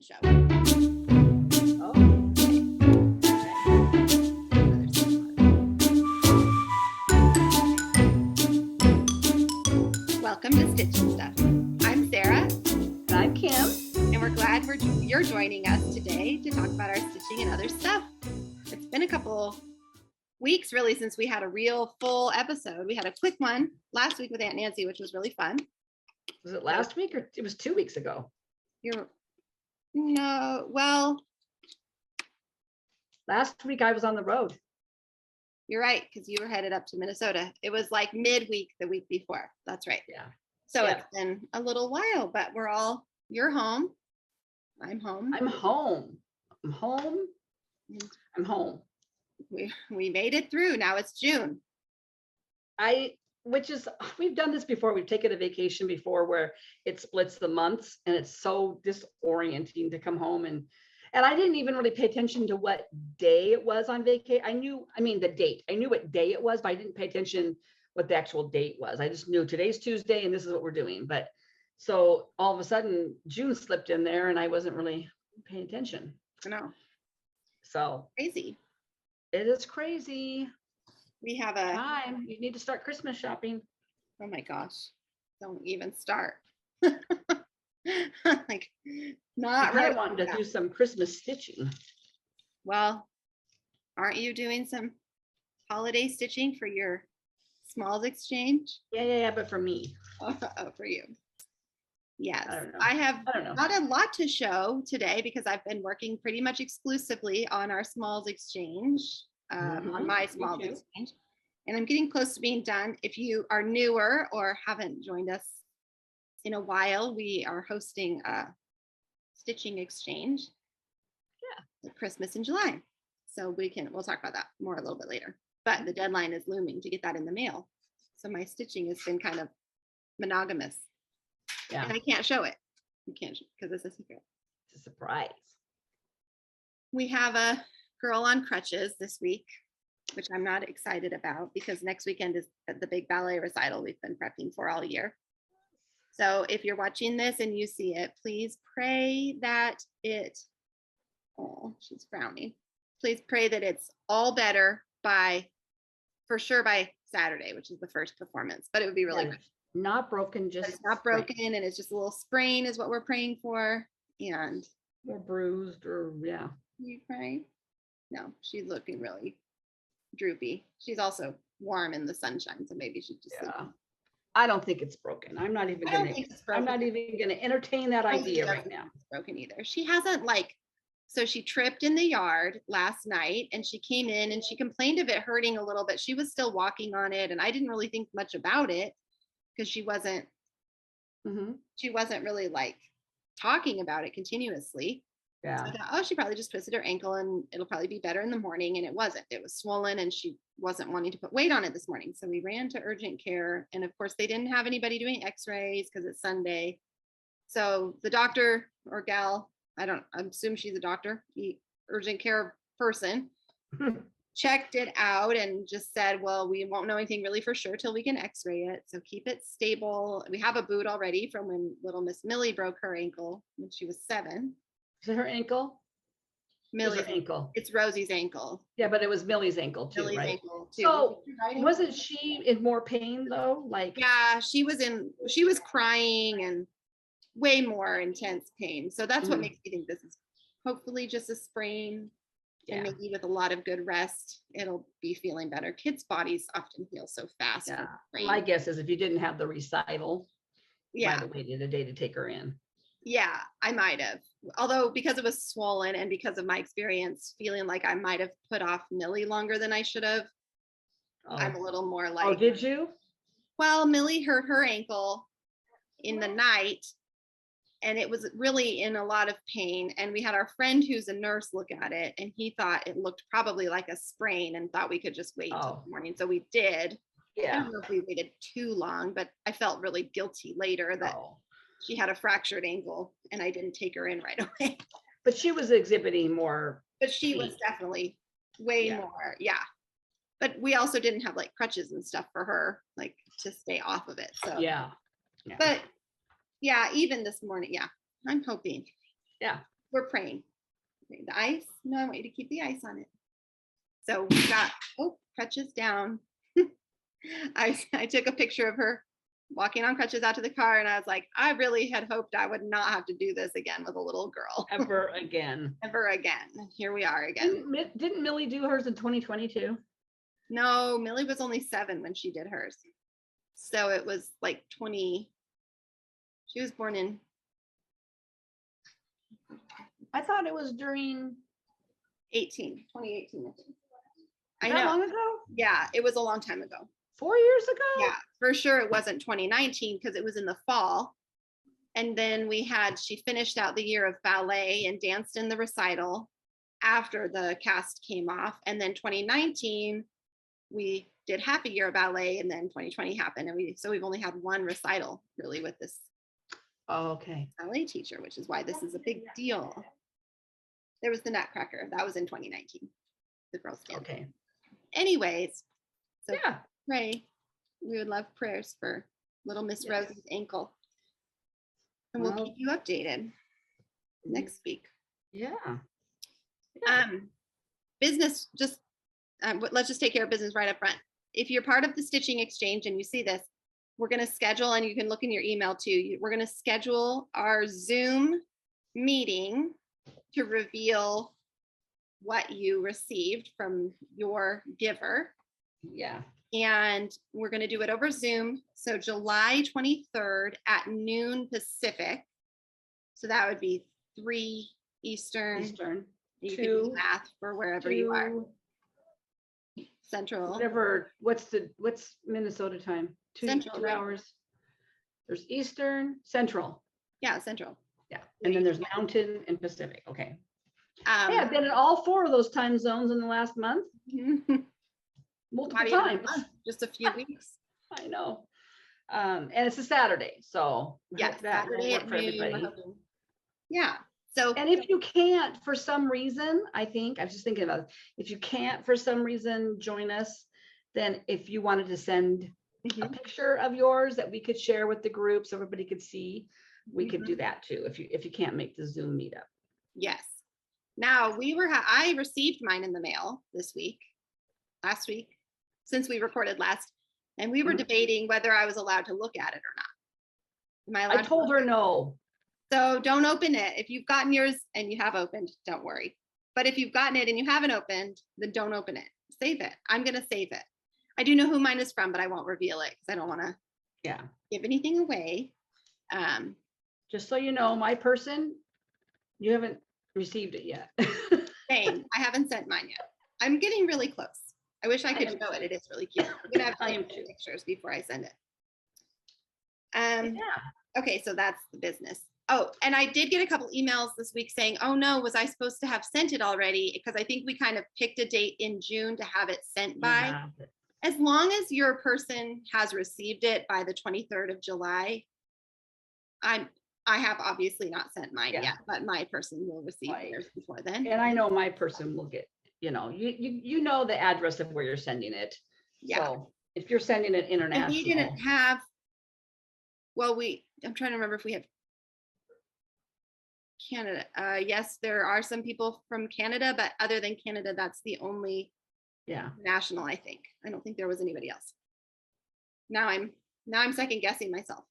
show. Oh. Welcome to Stitching Stuff. I'm Sarah. And I'm Kim. And we're glad you're joining us today to talk about our stitching and other stuff. It's been a couple weeks really since we had a real full episode. We had a quick one last week with Aunt Nancy, which was really fun. Was it last week or it was 2 weeks ago? Last week I was on the road. You're right, because you were headed up to Minnesota. It was like midweek the week before. That's right. Yeah. So It's been a little while, but you're home. I'm home. I'm home. We made it through. Now it's June. We've done this before. We've taken a vacation before where it splits the months, and it's so disorienting to come home and I didn't even really pay attention to what day it was on vacation. The date. I knew what day it was, but I didn't pay attention what the actual date was. I just knew today's Tuesday and this is what we're doing. But so all of a sudden June slipped in there and I wasn't really paying attention. I know. So crazy. It is crazy. We have time. You need to start Christmas shopping. Oh my gosh. Don't even start. Like not really wanting to do some Christmas stitching. Well, aren't you doing some holiday stitching for your smalls exchange? Yeah, but for me. Oh, for you. Yes. I have don't know. Not a lot to show today because I've been working pretty much exclusively on our smalls exchange, on my smalls exchange. And I'm getting close to being done. If you are newer or haven't joined us in a while, we are hosting a stitching exchange. Yeah. Christmas in July. So we'll talk about that more a little bit later. But the deadline is looming to get that in the mail. So my stitching has been kind of monogamous. Yeah. And I can't show it. You can't because it's a secret. It's a surprise. We have a girl on crutches this week, which I'm not excited about because next weekend is the big ballet recital we've been prepping for all year. So if you're watching this and you see it, please pray that she's frowning. Please pray that it's all better for sure by Saturday, which is the first performance, but it would be really good. Not broken, it's not broken and it's just a little sprain is what we're praying for. And or bruised or yeah. You pray? No, she's looking really droopy. She's also warm in the sunshine, so maybe she just I don't think it's broken. I'm not even gonna entertain that idea right now. It's broken either. She hasn't so she tripped in the yard last night and she came in and she complained of it hurting a little bit. She was still walking on it and I didn't really think much about it because she wasn't really talking about it continuously. Yeah. So I thought, she probably just twisted her ankle and it'll probably be better in the morning. And it wasn't. It was swollen and she wasn't wanting to put weight on it this morning. So we ran to urgent care. And of course, they didn't have anybody doing x-rays because it's Sunday. So the doctor or gal, I assume she's a doctor, the urgent care person, checked it out and just said, well, we won't know anything really for sure till we can x-ray it. So keep it stable. We have a boot already from when little Miss Millie broke her ankle when she was 7. Is it her ankle? Millie's ankle. It's Rosie's ankle. Yeah, but it was Millie's ankle too, Millie's right? Ankle too. So wasn't she in more pain though? Yeah, she was crying and way more intense pain. So that's what makes me think this is hopefully just a sprain. Yeah. And maybe with a lot of good rest, it'll be feeling better. Kids' bodies often heal so fast. Yeah. My guess is if you didn't have the recital, you might have waited a day to take her in. Yeah, I might have. Although because it was swollen and because of my experience feeling like I might have put off Millie longer than I should have, I'm a little more Oh, did you? Well, Millie hurt her ankle in the night and it was really in a lot of pain. And we had our friend who's a nurse look at it and he thought it looked probably like a sprain and thought we could just wait till the morning. So we did. Yeah. I don't know if we waited too long, but I felt really guilty later that she had a fractured ankle and I didn't take her in right away. But she was exhibiting more. But she was definitely way more. Yeah. But we also didn't have crutches and stuff for her, to stay off of it. So yeah. But yeah, even this morning, I'm hoping. Yeah. we're praying. The ice, no, I want you to keep the ice on it. So we got, crutches down. I took a picture of her walking on crutches out to the car, and I was like, I really had hoped I would not have to do this again with a little girl. Ever again. Ever again. Here we are again. Didn't Millie do hers in 2022? No, Millie was only 7 when she did hers. So it was like she was born in. I thought it was during 2018, I think. I that know. long ago? Yeah, it was a long time ago. 4 years ago? Yeah, for sure it wasn't 2019 because it was in the fall. And then she finished out the year of ballet and danced in the recital after the cast came off. And then 2019, we did half a year of ballet, and then 2020 happened. And we've only had one recital really with this ballet teacher, which is why this is a big deal. There was the Nutcracker. That was in 2019. The Girl Scouts. Okay. Anyways, so yeah, pray. We would love prayers for little Miss Rose's ankle. And we'll keep you updated next week. Yeah. Business, let's just take care of business right up front. If you're part of the Stitching Exchange and you see this, we're going to schedule, and you can look in your email too. We're going to schedule our Zoom meeting to reveal what you received from your giver. Yeah. And we're going to do it over Zoom. So July 23rd at noon Pacific. So that would be 3 Eastern. You can do math for wherever you are. Central. Whatever. What's Minnesota time? Central, 2 hours. There's Eastern, Central. Yeah, Central. Yeah. And then there's Mountain and Pacific. Okay. Hey, I've been in all 4 of those time zones in the last month. Multiple times. Just a few weeks. I know. And it's a Saturday, so yeah, Saturday at noon. Yeah. So, and if you can't for some reason, I was just thinking about it. If you can't for some reason join us, then if you wanted to send a picture of yours that we could share with the group so everybody could see, we could do that too. If you can't make the Zoom meetup. Yes. Now I received mine in the mail last week, since we recorded last, and we were debating whether I was allowed to look at it or not. Am I allowed? I told her no. So don't open it. If you've gotten yours and you have opened, don't worry. But if you've gotten it and you haven't opened, then don't open it. Save it. I'm going to save it. I do know who mine is from, but I won't reveal it because I don't want to give anything away. Just so you know, my person, you haven't received it yet. Same. I haven't sent mine yet. I'm getting really close. I wish I could show it. It is really cute. I'm gonna have pictures before I send it. Okay, so that's the business. Oh, and I did get a couple emails this week saying, oh no, was I supposed to have sent it already? Because I think we kind of picked a date in June to have it sent by. As long as your person has received it by the 23rd of July, I have obviously not sent mine yet, but my person will receive theirs before then. And I know my person will get, you know the address of where you're sending it. Yeah. So if you're sending it international. And we didn't have, I'm trying to remember if we have Canada. Yes, there are some people from Canada, but other than Canada, that's the only national, I think. I don't think there was anybody else. Now I'm second guessing myself.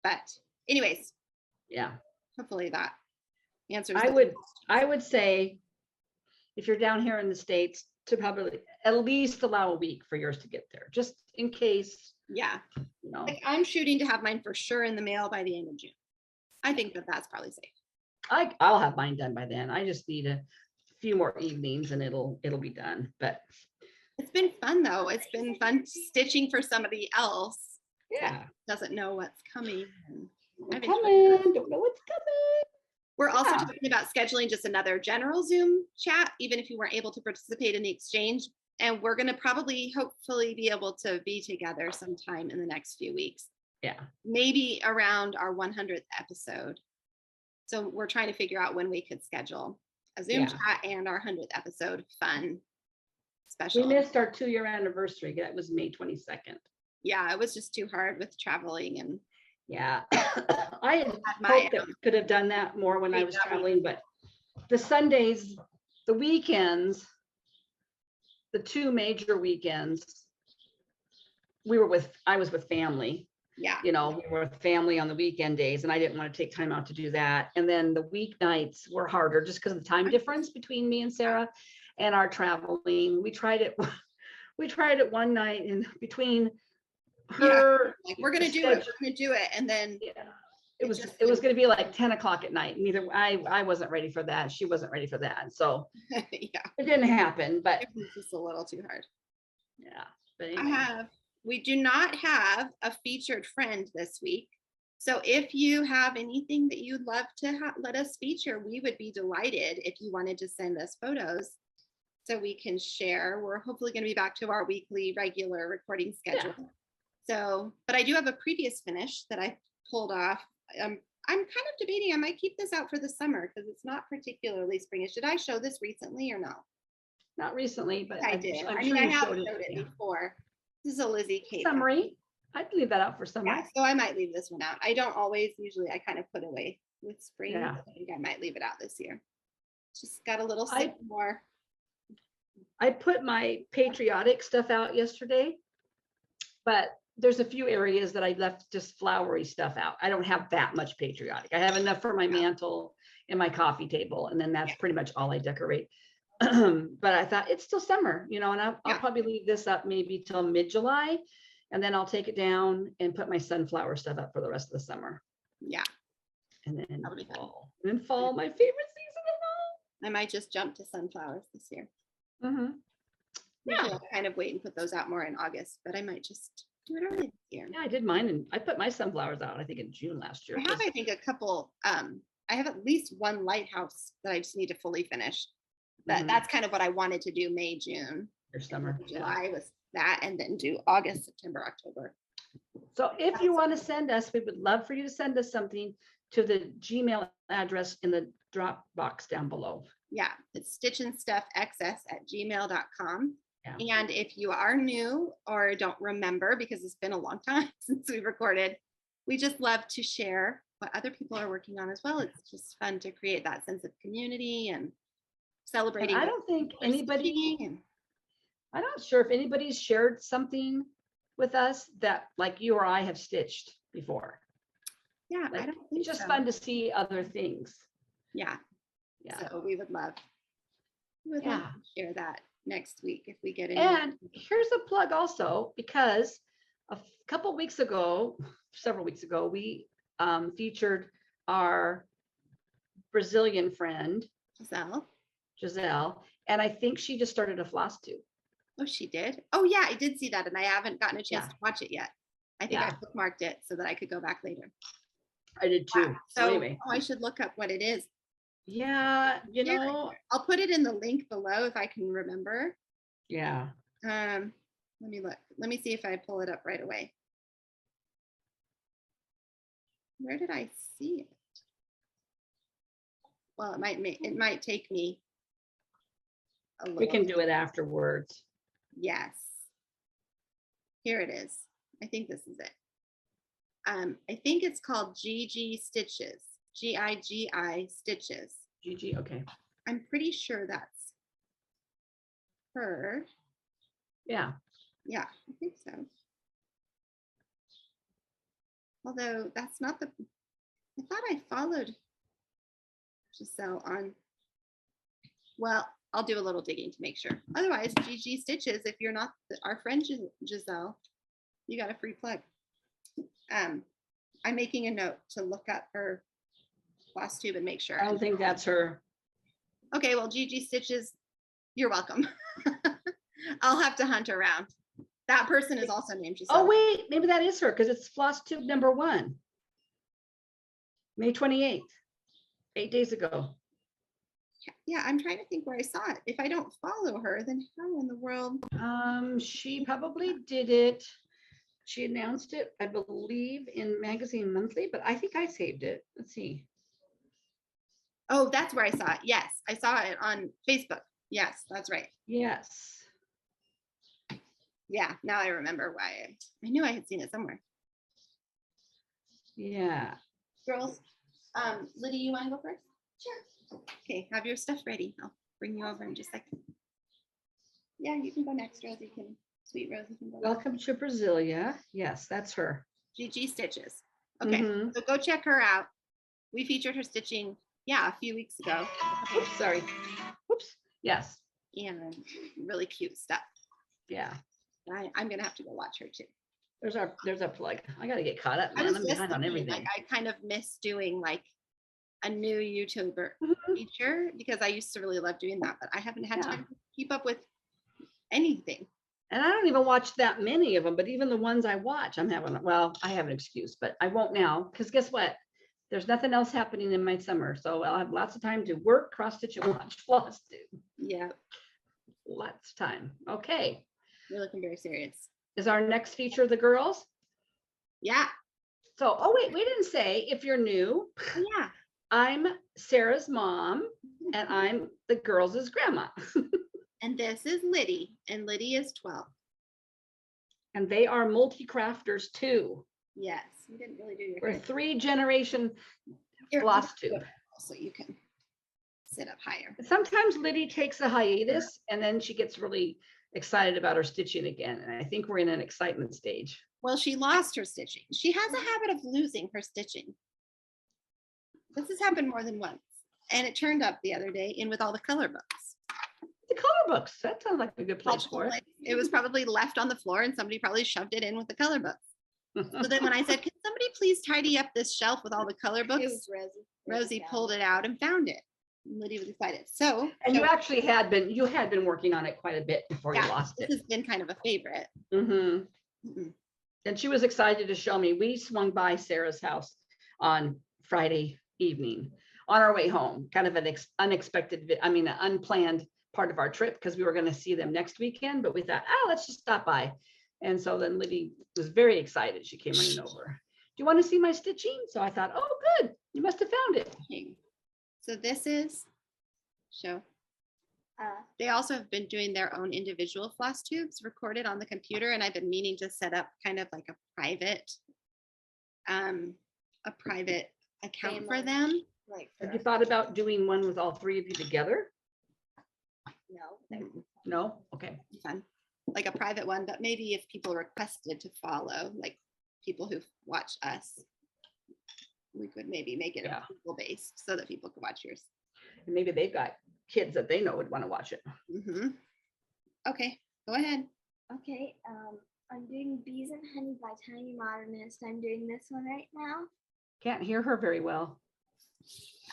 But anyways, hopefully that answers. I would say if you're down here in the States, to probably at least allow a week for yours to get there, just in case. Yeah. Like I'm shooting to have mine for sure in the mail by the end of June. I think that's probably safe. I'll have mine done by then. I just need a few more evenings and it'll be done. But it's been fun though. It's been fun stitching for somebody else. Yeah. Doesn't know what's coming. Don't know what's coming. We're also talking about scheduling just another general Zoom chat, even if you weren't able to participate in the exchange. And we're going to hopefully be able to be together sometime in the next few weeks. Yeah. Maybe around our 100th episode. So we're trying to figure out when we could schedule a Zoom chat and our 100th episode fun special. We missed our 2-year anniversary. That was May 22nd. Yeah, it was just too hard with traveling and Yeah. I had At my, hoped that we could have done that more when I was traveling, but the Sundays, the weekends, the two major weekends, I was with family. Yeah. You know, we were with family on the weekend days, and I didn't want to take time out to do that. And then the weeknights were harder just because of the time difference between me and Sarah and our traveling. We tried it one night, and between her, like, we're gonna do it. We're gonna do it, and then yeah, it was going to be like 10 o'clock at night. Neither I wasn't ready for that. She wasn't ready for that. So yeah, it didn't happen, but it was just a little too hard. yeah. But anyway. We do not have a featured friend this week. So if you have anything that you'd love to let us feature, we would be delighted if you wanted to send us photos so we can share. We're hopefully going to be back to our weekly regular recording schedule. Yeah. So, but I do have a previous finish that I pulled off. I'm kind of debating, I might keep this out for the summer because it's not particularly springish. Did I show this recently or no? Not recently, but I did. I mean, I have showed it before. This is a Lizzie Kate summary. I'd leave that out for summer. Yeah, so I might leave this one out. I don't always, usually I kind of put away with spring. Yeah. I think I might leave it out this year. Just got a little sip more. I put my patriotic stuff out yesterday, but there's a few areas that I left just flowery stuff out. I don't have that much patriotic. I have enough for my mantle and my coffee table, and then that's pretty much all I decorate. But I thought it's still summer, you know, and I'll probably leave this up maybe till mid-July, and then I'll take it down and put my sunflower stuff up for the rest of the summer. Yeah. And then fall. And then fall, my favorite season of fall. I might just jump to sunflowers this year. Mm-hmm. Yeah. I'll kind of wait and put those out more in August, but I might just do it early this year. Yeah, I did mine, and I put my sunflowers out, I think, in June last year. I think a couple, I have at least one lighthouse that I just need to fully finish. That's kind of what I wanted to do May, June. Your summer. July was that, and then do August, September, October. So if you want to send us, we would love for you to send us something to the Gmail address in the drop box down below. Yeah, it's stitchandstuffxs@gmail.com. Yeah. And if you are new or don't remember, because it's been a long time since we recorded, we just love to share what other people are working on as well. It's just fun to create that sense of community and celebrating. And I don't think anybody, I'm not sure if anybody's shared something with us that like you or I have stitched before. Yeah, like, I don't think it's just so. fun to see other things. Yeah. So we would love to share that next week if we get it. And here's a plug also, because several weeks ago, we featured our Brazilian friend, Gisele, and I think she just started a Flosstube. Oh, she did? Oh, yeah, I did see that, and I haven't gotten a chance to watch it yet. I think I bookmarked it so that I could go back later. I did too. Wow. So anyway, I should look up what it is. Yeah, you know, I'll put it in the link below if I can remember. Yeah. Let me look. Let me see if I pull it up right away. Where did I see it? Well, it might take me a little. We can do it afterwards. Yes. Here it is. I think this is it. I think it's called Gigi Stitches. Gigi Stitches. Gigi, okay. I'm pretty sure that's her. Yeah. Yeah, I think so. Although that's not I thought I followed Gisele on, well, I'll do a little digging to make sure. Otherwise, Gigi Stitches, if you're not our friend Gisele, you got a free plug. I'm making a note to look up her Flosstube and make sure. I don't think that's her. Okay, well, Gigi Stitches, you're welcome. I'll have to hunt around. That person is also named Gisele. Oh, wait, maybe that is her because it's Flosstube number 1. May 28th, 8 days ago. Yeah, I'm trying to think where I saw it. If I don't follow her, then how in the world? She probably did it. She announced it, I believe, in Magazine Monthly, but I think I saved it. Let's see. Oh, that's where I saw it. Yes, I saw it on Facebook. Yes, that's right. Yes. Yeah, now I remember why. I knew I had seen it somewhere. Yeah. Girls, Lydia, you want to go first? Sure. Okay, have your stuff ready. I'll bring you over in just a second. Yeah, you can go next, Rosie. Sweet Rosie can go next. Welcome to Brasilia. Yes, that's her. GG Stitches. Okay, so go check her out. We featured her stitching, a few weeks ago. Oops, sorry. Oops. Yes. And really cute stuff. Yeah. I'm gonna have to go watch her too. There's our plug. I gotta get caught up, man. I'm behind on everything. Like, I kind of miss doing like a new YouTuber feature because I used to really love doing that, but I haven't had time to keep up with anything. And I don't even watch that many of them, but even the ones I watch, I have an excuse, but I won't now, because guess what? There's nothing else happening in my summer. So I'll have lots of time to work, cross stitch, and watch Flosstube. Yeah. Lots of time. Okay. You're looking very serious. Is our next feature the girls? Yeah. So, we didn't say if you're new. Yeah. I'm Sarah's mom, and I'm the girls' grandma. And this is Liddy, and Liddy is 12. And they are multi-crafters too. Yes, you didn't really do your We're 3-generation Flosstube. So you can sit up higher. Sometimes Liddy takes a hiatus, and then she gets really excited about her stitching again. And I think we're in an excitement stage. Well, she lost her stitching. She has a habit of losing her stitching. This has happened more than once. And it turned up the other day in with all the color books. The color books, that sounds like a good place for it. It was probably left on the floor and somebody probably shoved it in with the color books. So then when I said, can somebody please tidy up this shelf with all the color books? It was Rosie. Rosie pulled it out and found it. Lydia was excited. So, and you actually had been working on it quite a bit before you lost it. This has been kind of a favorite. And she was excited to show me. We swung by Sarah's house on Friday evening on our way home, kind of an an unplanned part of our trip, because we were going to see them next weekend, but we thought, let's just stop by. And so then Liddy was very excited. She came running over. Do you want to see my stitching? So I thought, oh, good. You must have found it. So this is show. They also have been doing their own individual floss tubes recorded on the computer, and I've been meaning to set up kind of like a private account for them. Have you thought about doing one with all 3 of you together? No. No? Okay. Fun. Like a private one, but maybe if people requested to follow, like people who watch us, we could maybe make it people based so that people could watch yours. And maybe they've got kids that they know would want to watch it. Okay, go ahead. Okay, I'm doing Bees and Honey by Tiny Modernist. I'm doing this one right now. Can't hear her very well.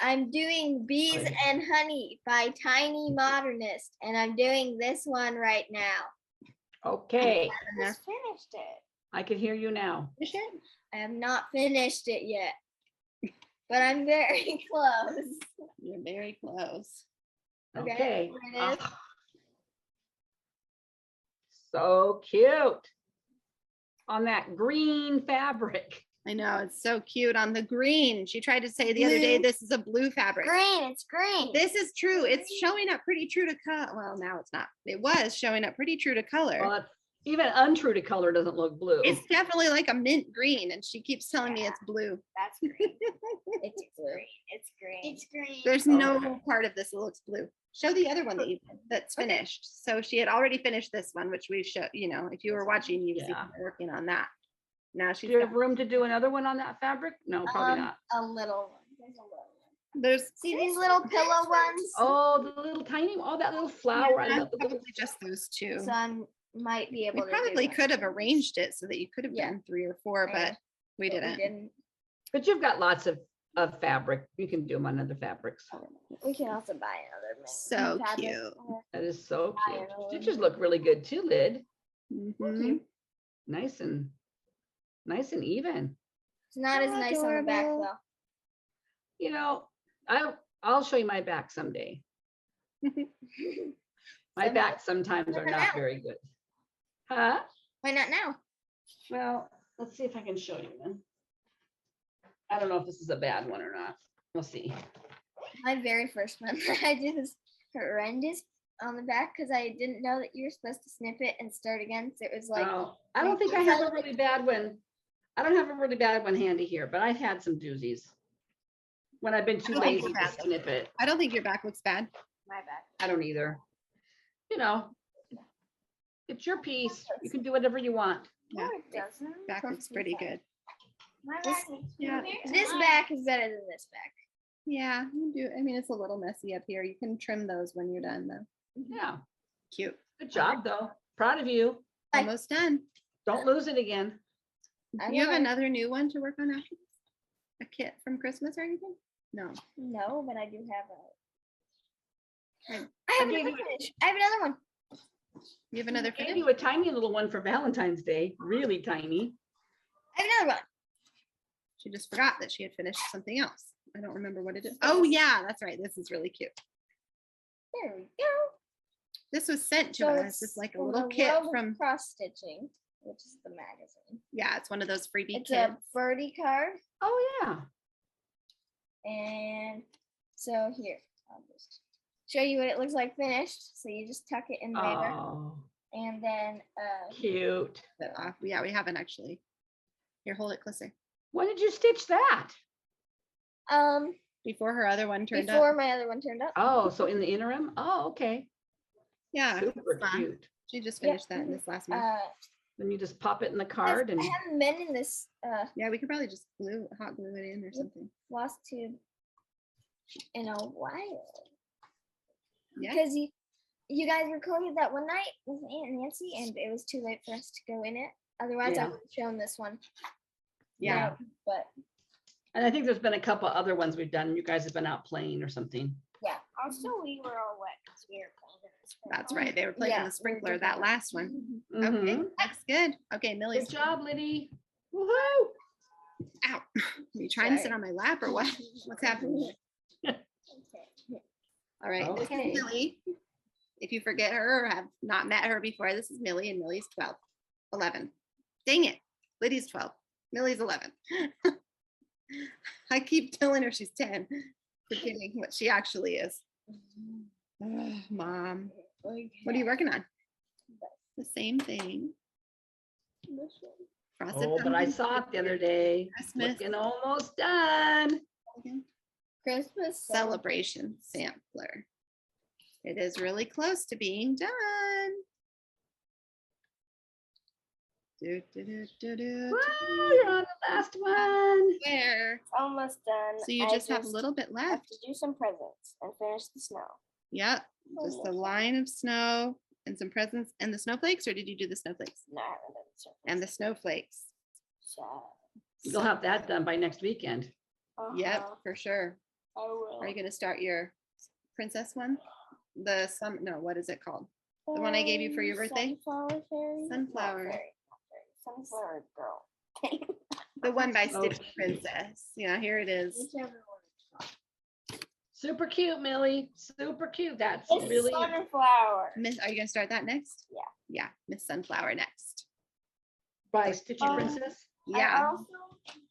I'm doing Bees and Honey by Tiny Modernist, and I'm doing this one right now. Okay. I just finished it. I can hear you now. I have not finished it yet, but I'm very close. You're very close. Okay. So cute. On that green fabric. I know, it's so cute on the green. She tried to say the other day, this is a blue fabric. Green, it's green. This is true. It's showing up pretty true to color. Well, now it's not. It was showing up pretty true to color. Well, even untrue to color doesn't look blue. It's definitely like a mint green, and she keeps telling me it's blue. That's green. It's green. It's green. It's green. There's no part of this that looks blue. Show the other one that's finished. So she had already finished this one, which we showed, if you were watching, you've seen her working on that. Now she's. Do you have room to do another one on that fabric? No, probably not. A little one. There's a little one. There's these little pillow ones. Oh, the little tiny, that little flower. I love the probably just those two. So I might be able we probably could have arranged it so that you could have done 3 or 4, but we didn't. But you've got lots of fabric. You can do them on other fabrics. We can also buy another. So cute. That is so cute. Stitches look really good too, Lid. Nice and even. It's not as nice on the back though. I'll show you my back someday. My back sometimes are not very good. Huh? Why not now? Well, let's see if I can show you then. I don't know if this is a bad one or not. We'll see. My very first one I did was horrendous on the back because I didn't know that you were supposed to snip it and start again. So it was like, I don't think I have a really bad one. I don't have a really bad one handy here, but I've had some doozies when I've been too don't think lazy you're to bad. snip it. I don't think your back looks bad. My bad. I don't either. You know, it's your piece. You can do whatever you want. Yeah. No, it doesn't. Back looks pretty good. My back looks yeah. This back is better than this back. Yeah, you do. I mean, it's a little messy up here. You can trim those when you're done though. Yeah. Cute. Good job, though. Proud of you. Almost done. Don't lose it again. Do you have another new one to work on after this? A kit from Christmas or anything? No. No, but I do have Right. I have another finish. I have another one. You have another I gave finish? you a tiny little one for Valentine's Day. Really tiny. I have another one. She just forgot that she had finished something else. I don't remember what it is. Oh yeah, that's right. This is really cute. There we go. This was sent to So us. It's like a from little the kit World of from, cross stitching, which is the magazine. yeah, it's one of those freebie It's kits. a birdie card, Oh, yeah. and so here I'll just show you what it looks like finished. So you just tuck it in there, Oh, and then cute. Yeah, we haven't actually. Here, hold it closer. When did you stitch that? Before her other one turned before up. my other one turned up. Oh, so in the interim? Oh, okay. Yeah, Super it's fun. cute. She just Yep. finished that in this last month. Then you just pop it in the card and I haven't been in this Yeah, we could probably just hot glue it in or something. Flosstube in a while. Yeah. Because you guys recorded that one night with Aunt Nancy, and it was too late for us to go in it. Otherwise, I Yeah. would have shown this one. Yeah. But and I think there's been a couple other ones we've done. You guys have been out playing or something. yeah. Also, we were all wet because we were playing in the sprinkler. That's right. They were playing in Yeah, the we sprinkler did that that. last one. Mhm. Okay, Mhm. that's good. Okay, Millie's. Good job, Liddy. Woohoo! Ow. Are you trying to sit Sorry. on my lap or what? What's happening? Okay. All right, this Okay. is Millie. If you forget her or have not met her before, this is Millie, and Millie's 12, 11. Dang it. Lydia's 12. Millie's 11. I keep telling her she's 10, forgetting what she actually is. Ugh, Mom, what are you working on? The same thing. Frosted Oh, but I pumpkin saw it the other cake, day. Christmas Looking almost done. Christmas celebration sampler. It is really close to being done. Do, do, do, do, do, Whoa, you're on the last one. Where? It's almost done. So you I just have a little bit have left. to do some presents and finish the snow. Yep. Just a line of snow and some presents and the snowflakes, or did you do the snowflakes? No, I haven't done the surface. And the snowflakes. So, You'll have that done by next weekend. Yep, uh-huh, for sure. I will. Are you gonna start your princess one? No, what is it called? The one I gave you for your birthday? Sunflower fairy? Not Sunflower. fairy, not fairy. Sunflower girl. The one by Oh. Stitch Princess. Yeah, here it is. Whichever one it's called. Super cute, Millie. Super cute. That's It's really sunflower. Miss, are you gonna start that next? Yeah. Yeah, Miss Sunflower next. by Stitchy Um, Princess. I Yeah, also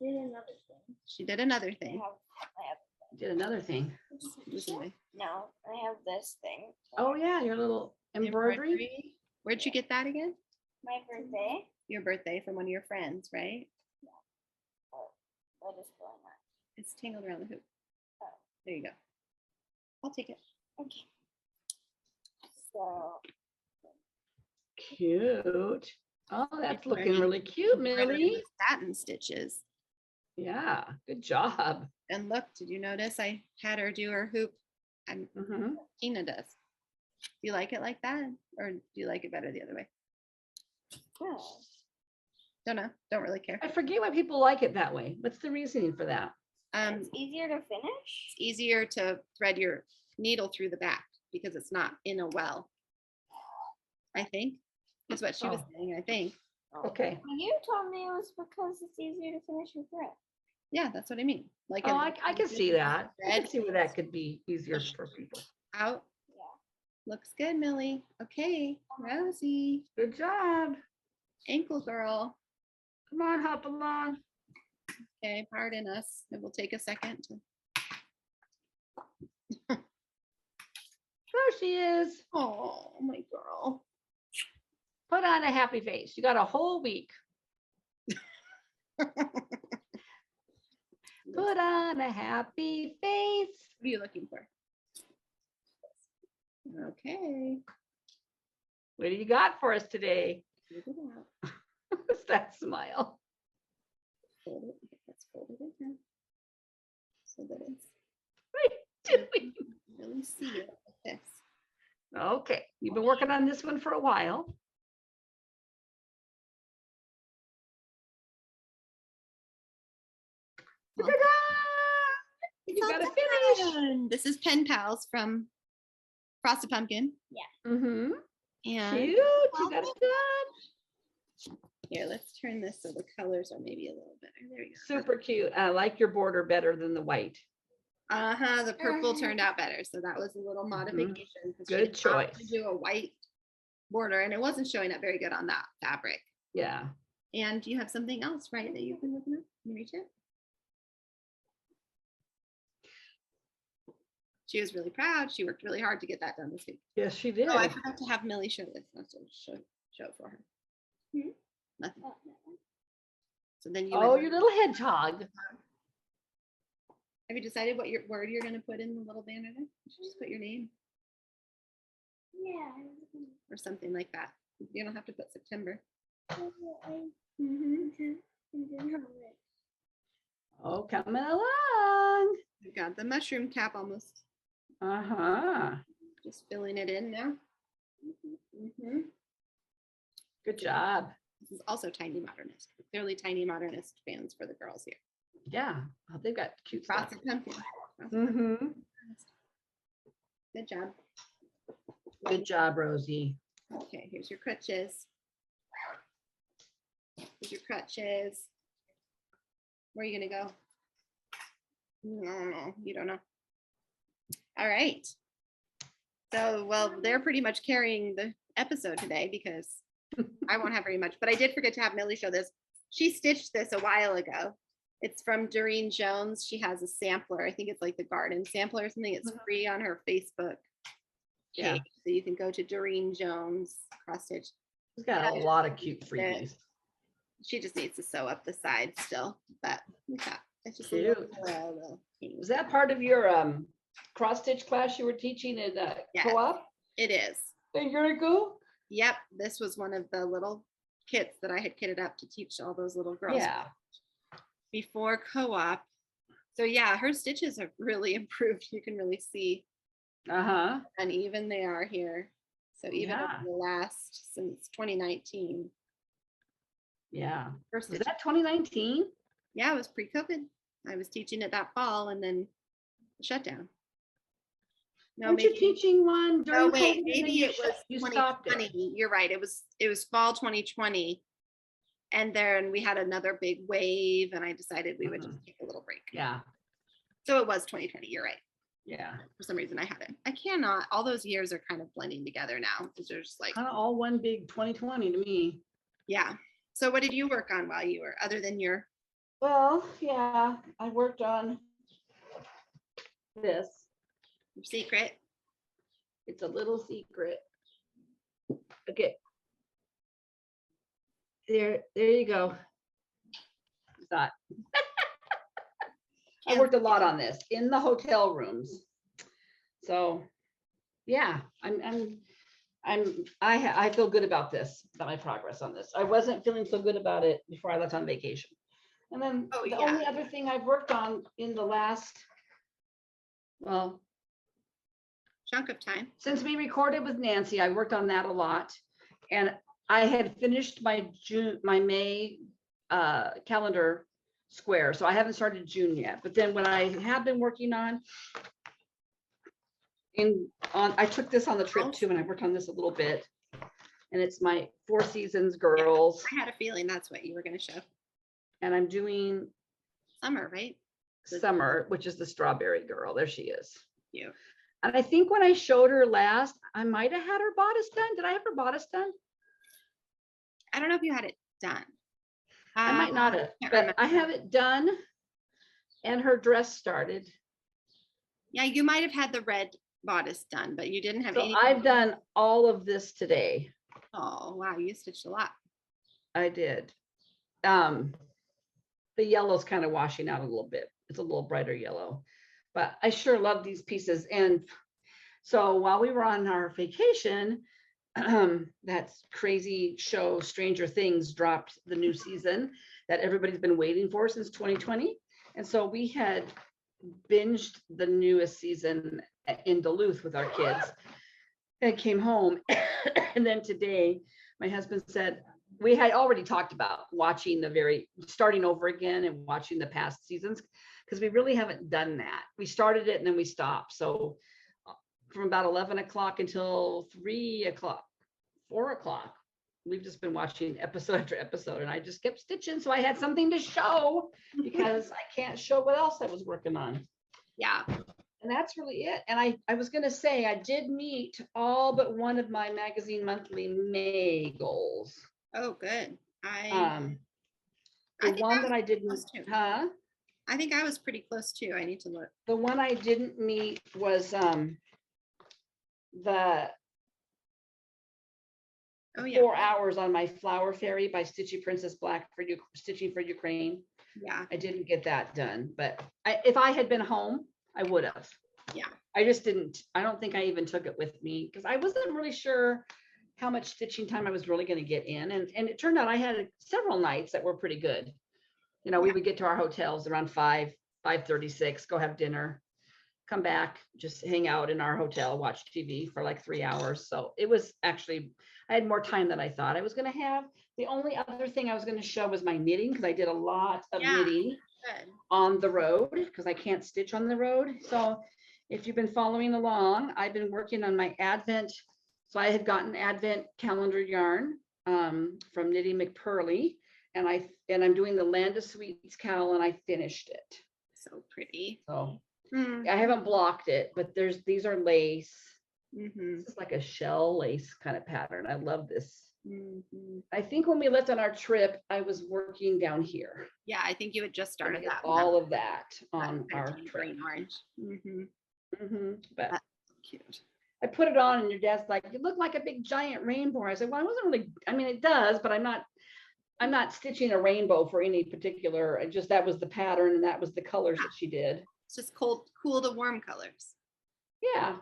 did another thing. she did another I thing. have Did another thing. Recently. no, I have this thing. Oh yeah, your little embroidery. Where'd you get that again? My birthday. Your birthday from one of your friends, right? What is going on? It's tangled around the hoop. Oh. There you go. I'll take it. Okay. So Cute. Oh, that's It's looking very really cute, embroidered Millie. with satin stitches. Yeah, good job. And look, did you notice I had her do her hoop? And Mhm. Tina does. Do you like it like that? Or do you like it better the other way? yeah. Don't know. Don't really care. I forget why people like it that way. What's the reasoning for that? It's easier to finish. It's easier to thread your needle through the back because it's not in a well. I think is what she was Oh. saying. I think. Okay. You told me it was because it's easier to finish with thread. Yeah, that's what I mean. Like Oh, it I can see that. I thread can see where that could be easier for people. out. Yeah. Looks good, Millie. Okay, Rosie, Good job. ankle girl. Come on, hop along. Okay, pardon us. It will take a second to. There she is. Oh, my girl. Put on a happy face. You got a whole week. Put on a happy face. What are you looking for? Okay. What do you got for us today? Move it out. What's that smile? Fold it. Let's fold it again. So that it's What are you doing? really see it like this. Okay, you've been working on this one for a while. Well, Ta-da! You all gotta finish. done. This is Pen Pals from Frosted Pumpkin. Mm-hmm. And Cute. You got it done. here, let's turn this so the colors are maybe a little better. There we go. Super cute. I like your border better than the white. The purple turned out better. So that was a little modification. 'cause she Good did not want to choice. do a white border and it wasn't showing up very good on that fabric. Yeah. And you have something else, right, that you've been looking at? Can you reach it? She was really proud. She worked really hard to get that done this week. Yes, she did. Oh, I forgot to have Millie show this. That's what show it for her. Nothing. So then you Oh, would- your little hedgehog. have you decided what your word you're going to put in the little banner there? You should just put your name Yeah. or something like that. You don't have to put September. Oh, coming along. We've got the mushroom cap almost. Uh-huh. Just filling it in now. Good job. This is also Tiny Modernist. Clearly Tiny Modernist fans for the girls here. Yeah. Oh, they've got cute stuff. Frosted Pumpkin. Mm-hmm. Good job. Good job, Rosie. Okay, here's your crutches. Here's your crutches. Where are you gonna go? No, you don't know. All right. So, well, they're pretty much carrying the episode today because I won't have very much, but I did forget to have Millie show this. She stitched this a while ago. It's from Doreen Jones. She has a sampler. I think it's like the garden sampler or something. It's free on her Facebook Yeah. page. So you can go to Doreen Jones cross stitch. She's got a lot of cute freebies. She just needs to sew up the sides still, but look at that. It's just Cute. little thing. Was that part of your cross stitch class you were teaching in Yes. co-op It is. a year ago? Yep. This was one of the little kits that I had kitted up to teach all those little girls Yeah. before co-op. So yeah, her stitches have really improved. You can really see Uh-huh. how uneven they are here. So even Yeah. over the last, since 2019. Yeah. First Was stitch. that 2019? Yeah, it was pre-COVID. I was teaching it that fall and then shut down. No, Weren't you maybe, teaching one during no, COVID wait, and then maybe you it shut- was you stopped it? 2020. You're right. It was fall 2020. And then we had another big wave and I decided we would just take a little break. Yeah. So it was 2020. You're right. Yeah. For some reason I hadn't. I cannot, all those years are kind of blending together now. Because there's just like, Kind of all one big 2020 to me. yeah. So what did you work on while you were, other than your, Well, yeah, I worked on this. your secret? It's a little secret. Okay. There you go. That. I worked a lot on this in the hotel rooms. So, yeah, I feel good about this, about my progress on this. I wasn't feeling so good about it before I left on vacation. And then Oh, the yeah. only other thing I've worked on in the last, well, Chunk of time. since we recorded with Nancy, I worked on that a lot. And I had finished my May calendar square. So I haven't started June yet. But then what I have been working on, I took this on the trip too, and I worked on this a little bit. And it's my Four Seasons girls. I had a feeling that's what you were going to show. And I'm doing Summer, right? Summer, which is the strawberry girl. There she is. You. And I think when I showed her last, I might have had her bodice done. Did I have her bodice done? I don't know if you had it done. I might not have, can't but remember. I have it done and her dress started. Yeah, you might have had the red bodice done, but you didn't have So any. I've done all of this today. Oh, wow. You stitched a lot. I did. the yellow's kind of washing out a little bit. It's a little brighter yellow, but I sure love these pieces. And so while we were on our vacation, that crazy show Stranger Things dropped the new season that everybody's been waiting for since 2020. And so we had binged the newest season in Duluth with our kids and came home. And then today, my husband said, we had already talked about watching starting over again and watching the past seasons, because we really haven't done that. We started it and then we stopped. So from about 11 o'clock until 3 o'clock, 4 o'clock, we've just been watching episode after episode, and I just kept stitching. So I had something to show because I can't show what else I was working on. Yeah. And that's really it. And I was going to say, I did meet all but one of my magazine monthly May goals. Oh, good. The think one I that I didn't, close to. huh? I think I was pretty close too. I need to look. The one I didn't meet was the Oh yeah. 4 hours on my flower fairy by Stitchy Princess Black for you, Stitching for Ukraine. Yeah. I didn't get that done, but if I had been home, I would have. Yeah. I just didn't. I don't think I even took it with me because I wasn't really sure how much stitching time I was really going to get in. And it turned out I had several nights that were pretty good. You know, we would get to our hotels around 5:36, go have dinner, come back, just hang out in our hotel, watch TV for like 3 hours. So it was actually, I had more time than I thought I was going to have. The only other thing I was going to show was my knitting, because I did a lot of knitting Good. on the road because I can't stitch on the road. So if you've been following along, I've been working on my Advent. So I had gotten Advent calendar yarn from Knitting McPurley, and I'm doing the Land of Sweets cowl, and I finished it. So pretty. So I haven't blocked it, but these are lace. This is like a shell lace kind of pattern. I love this. I think when we left on our trip, I was working down here. Yeah, I think you had just started that. All of that on our trip. Green orange. But That's cute. I put it on, and your dad's like, "You look like a big giant rainbow." I said, "Well, I wasn't really. I mean, it does, but I'm not stitching a rainbow for any particular. That was the pattern, and that was the colors that she did. It's just cool to warm colors. Yeah.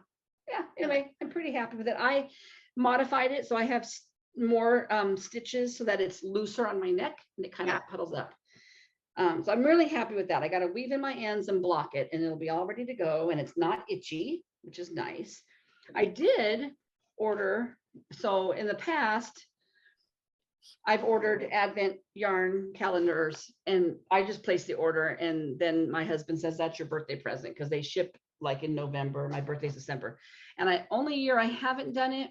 Anyway, I'm pretty happy with it. I modified it so I have more stitches so that it's looser on my neck and it kind of puddles up. So I'm really happy with that. I got to weave in my ends and block it, and it'll be all ready to go. And it's not itchy, which is nice. I did order. So in the past, I've ordered Advent yarn calendars, and I just place the order. And then my husband says, that's your birthday present, because they ship like in November. My birthday's December. And only year I haven't done it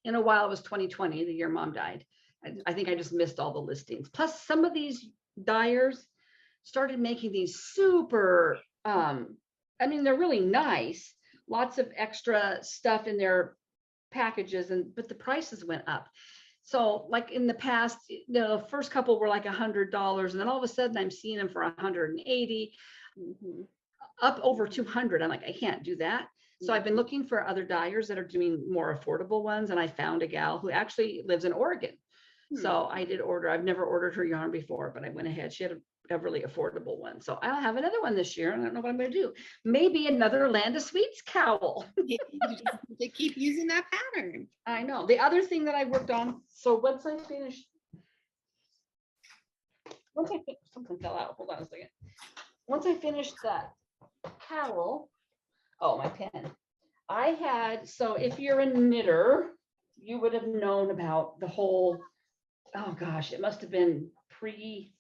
in a while was 2020, the year Mom died. I think I just missed all the listings. Plus, some of these dyers started making these super, I mean, they're really nice. Lots of extra stuff in their packages, but the prices went up. So like in the past, the first couple were like $100, and then all of a sudden I'm seeing them for 180, up over 200. I'm like, I can't do that. So I've been looking for other dyers that are doing more affordable ones, and I found a gal who actually lives in Oregon. So I did order. I've never ordered her yarn before, but I went ahead. She had a really affordable one. So I'll have another one this year. I don't know what I'm going to do. Maybe another Land of Sweets cowl. They keep using that pattern. I know. The other thing that I worked on, so once I finished, something fell out. Hold on a second. Once I finished that cowl, oh, my pen. So if you're a knitter, you would have known about the whole, oh gosh, it must have been pre-COVID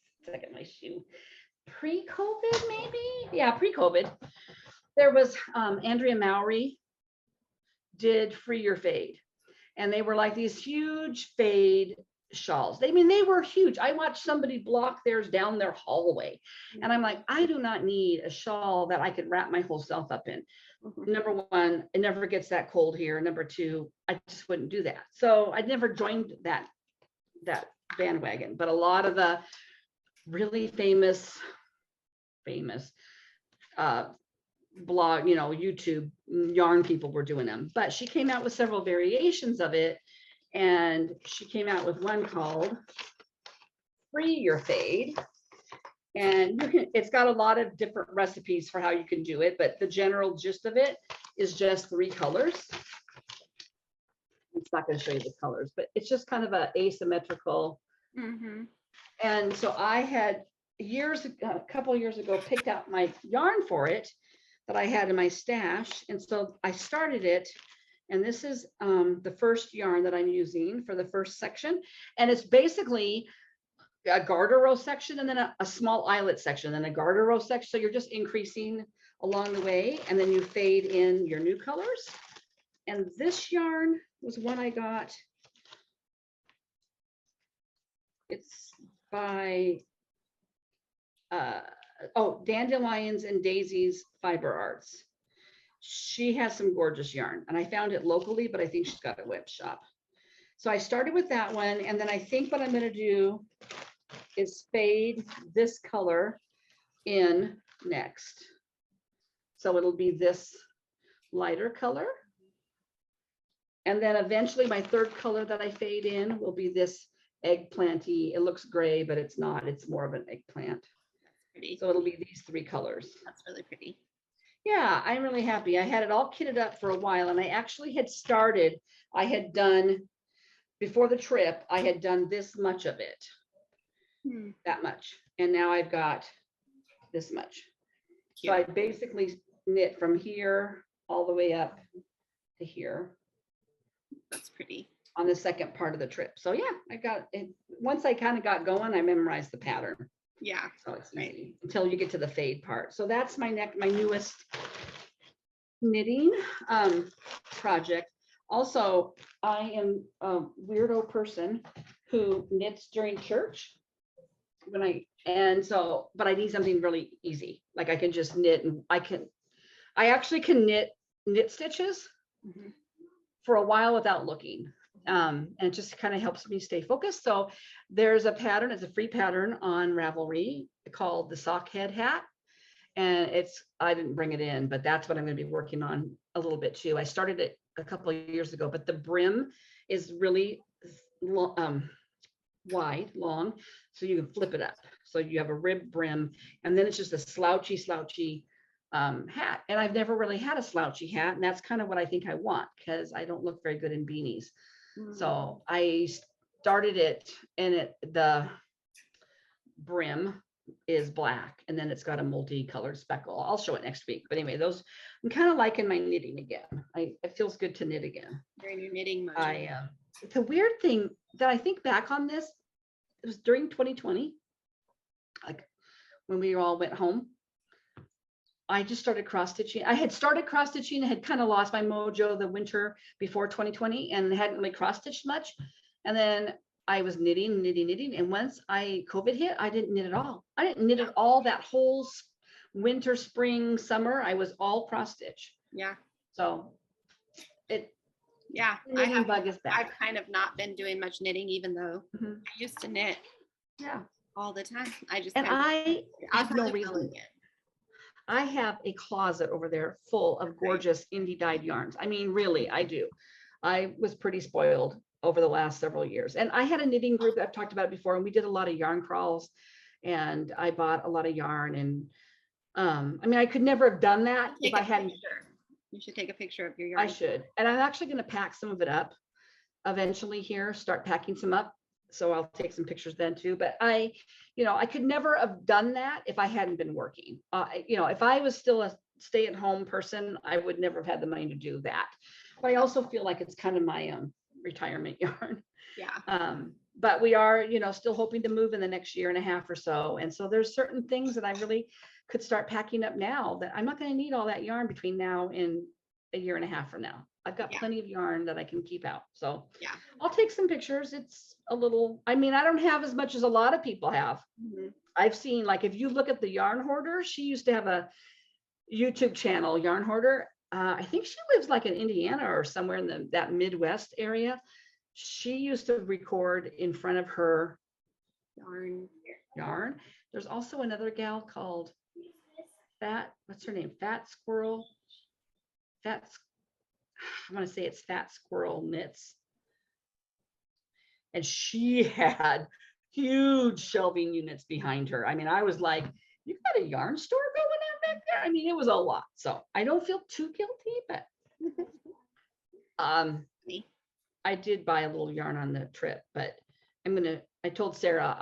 maybe? Yeah, pre-COVID. There was Andrea Mowry did Free Your Fade. And they were like these huge fade shawls. They were huge. I watched somebody block theirs down their hallway. And I'm like, I do not need a shawl that I could wrap my whole self up in. Number one, it never gets that cold here. Number two, I just wouldn't do that. So I never joined that bandwagon. But a lot of the really famous blog, YouTube yarn people were doing them. But she came out with several variations of it. And she came out with one called free your fade. And it's got a lot of different recipes for how you can do it, but the general gist of it is just 3 colors. It's not going to show you the colors, but it's just kind of a asymmetrical. And so I had a couple of years ago, picked out my yarn for it that I had in my stash. And so I started it. And this is the first yarn that I'm using for the first section. And it's basically a garter row section and then a small eyelet section and a garter row section. So you're just increasing along the way, and then you fade in your new colors. And this yarn was one I got. It's by Dandelions and Daisies Fiber Arts. She has some gorgeous yarn, and I found it locally, but I think she's got a web shop. So I started with that one, and then I think what I'm going to do is fade this color in next. So it'll be this lighter color. And then eventually my third color that I fade in will be this eggplanty. It looks gray, but it's not. It's more of an eggplant. Pretty. So it'll be these 3 colors. That's really pretty. Yeah, I'm really happy. I had it all kitted up for a while, and I actually had started, I had done, before the trip, I had done this much of it. That much. And now I've got this much. So I basically knit from here all the way up to here. That's pretty. On the second part of the trip. So yeah, I got it. Once I kind of got going, I memorized the pattern. Yeah. So it's easy until you get to the fade part. So that's my newest knitting project. Also, I am a weirdo person who knits during church. But I need something really easy. Like I can just knit, and I actually can knit stitches for a while without looking. And it just kind of helps me stay focused. So there's a pattern, it's a free pattern on Ravelry called the sock head hat. And I didn't bring it in, but that's what I'm going to be working on a little bit too. I started it a couple of years ago, but the brim is really wide, long, so you can flip it up. So you have a rib brim, and then it's just a slouchy hat. And I've never really had a slouchy hat, and that's kind of what I think I want, because I don't look very good in beanies. So I started it, and the brim is black, and then it's got a multicolored speckle. I'll show it next week. But anyway, I'm kind of liking my knitting again. It feels good to knit again. You're in your knitting mode. The weird thing that I think back on this, it was during 2020, like when we all went home. I just started cross stitching. I had started cross stitching, had kind of lost my mojo the winter before 2020 and hadn't really cross stitched much. And then I was knitting. And once COVID hit, I didn't knit at all. I didn't knit at all that whole winter, spring, summer. I was all cross stitch. Yeah. So knitting bug is back. I've kind of not been doing much knitting, even though I used to knit. Yeah. All the time. I have no reason. I have a closet over there full of gorgeous indie dyed yarns. I mean, really, I do. I was pretty spoiled over the last several years. And I had a knitting group that I've talked about before, and we did a lot of yarn crawls, and I bought a lot of yarn. And I mean, I could never have done that if I hadn't. You should take a picture of your yarn. I should. And I'm actually going to pack some of it up eventually here, start packing some up. So I'll take some pictures then too. But I could never have done that if I hadn't been working. If I was still a stay-at-home person, I would never have had the money to do that. But I also feel like it's kind of my retirement yarn. Yeah. But we are, still hoping to move in the next year and a half or so. And so there's certain things that I really could start packing up now that I'm not going to need all that yarn between now and a year and a half from now. I've got plenty of yarn that I can keep out. So I'll take some pictures. It's a little, I don't have as much as a lot of people have. I've seen, like, if you look at the Yarn Hoarder, she used to have a YouTube channel, Yarn Hoarder. I think she lives like in Indiana or somewhere in that Midwest area. She used to record in front of her yarn. There's also another gal called what's her name? Fat Squirrel Knits. And she had huge shelving units behind her. I mean, I was like, you got a yarn store going on back there? I mean, it was a lot. So I don't feel too guilty, but I did buy a little yarn on the trip, but I told Sarah,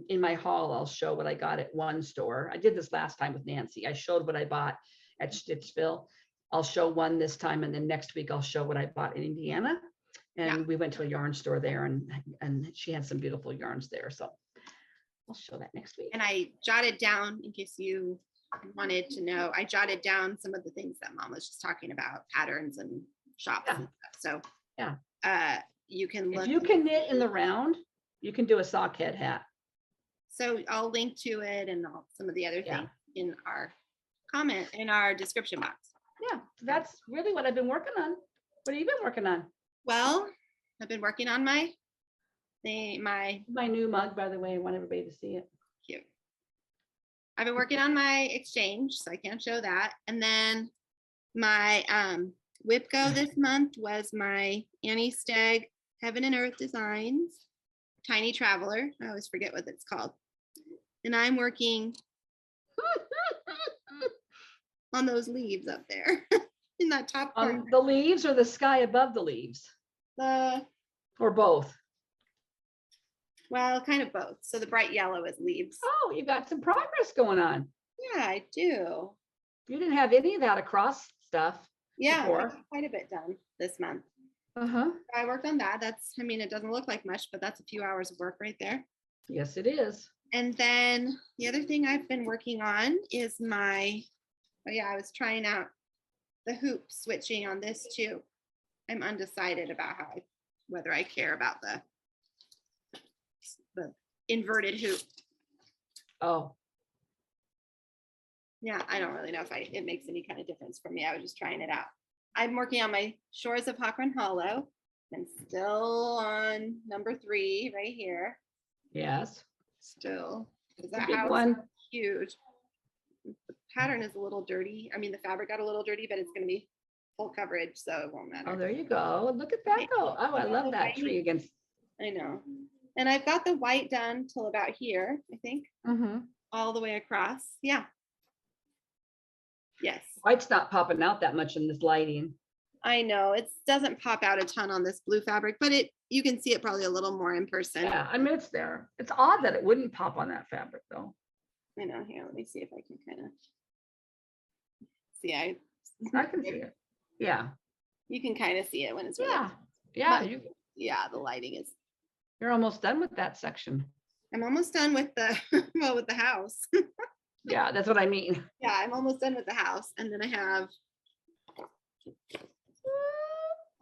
in my haul, I'll show what I got at one store. I did this last time with Nancy. I showed what I bought at Stitchville. I'll show one this time, and then next week I'll show what I bought in Indiana. And we went to a yarn store there, and she had some beautiful yarns there. So I'll show that next week. And I jotted down, in case you wanted to know, I jotted down some of the things that Mom was just talking about, patterns and shops and stuff. So you can look. If you can knit in the round, you can do a sock head hat. So I'll link to it and some of the other things in our description box. Yeah, that's really what I've been working on. What have you been working on? Well, I've been working on my new mug, by the way. I want everybody to see it. Cute. I've been working on my exchange, so I can't show that. And then my WIPCO this month was my Annie Stagg Heaven and Earth Designs Tiny Traveler. I always forget what it's called. And I'm working on those leaves up there in that top corner. The leaves or the sky above the leaves? Or both? Well, kind of both. So the bright yellow is leaves. Oh, you got some progress going on. Yeah, I do. You didn't have any of that across stuff. Yeah, I before. got quite a bit done this month. Uh-huh. I worked on that. It doesn't look like much, but that's a few hours of work right there. Yes, it is. And then the other thing I've been working on is I was trying out the hoop switching on this too. I'm undecided about whether I care about the inverted hoop. Oh. Yeah, I don't really know if it makes any kind of difference for me. I was just trying it out. I'm working on my Shores of Hawk Run Hollow. I'm still on number 3 right here. Yes. Still. That big one. Is huge. The pattern is a little dirty. I mean, the fabric got a little dirty, but it's going to be full coverage, so it won't matter. Oh, there you go. Look at that go. Oh, I love that tree against. I know. And I've got the white done till about here, I think. Mm-hmm. All the way across. Yeah. Yes. White's not popping out that much in this lighting. I know it doesn't pop out a ton on this blue fabric, but you can see it probably a little more in person. Yeah, I mean, it's there. It's odd that it wouldn't pop on that fabric though. I know. Here, let me see if I can kind of see. I can see it. Yeah. You can kind of see it when it's really Yeah. The lighting is. You're almost done with that section. I'm almost done with with the house. Yeah, that's what I mean. Yeah, I'm almost done with the house, and then I have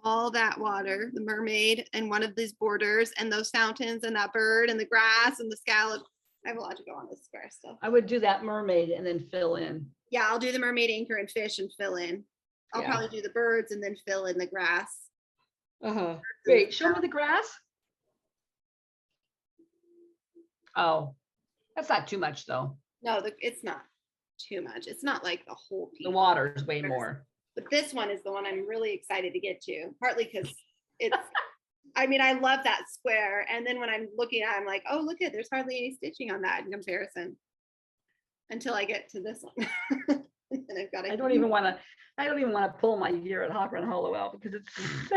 all that water, the mermaid, and one of these borders, and those fountains, and that bird, and the grass, and the scallop. I have a lot to go on this square still. I would do that mermaid and then fill in. Yeah, I'll do the mermaid, anchor, and fish, and fill in. I'll probably do the birds and then fill in the grass. Uh-huh. Wait, show me the grass. Oh, that's not too much though. No, it's not too much. It's not like the whole piece. The water is way more. But this one is the one I'm really excited to get to, partly because it's, I mean, I love that square. And then when I'm looking at it, I'm like, oh, look at, there's hardly any stitching on that in comparison until I get to this one. And I've got I don't even want to pull my year at Hawk Run Hollow out because it's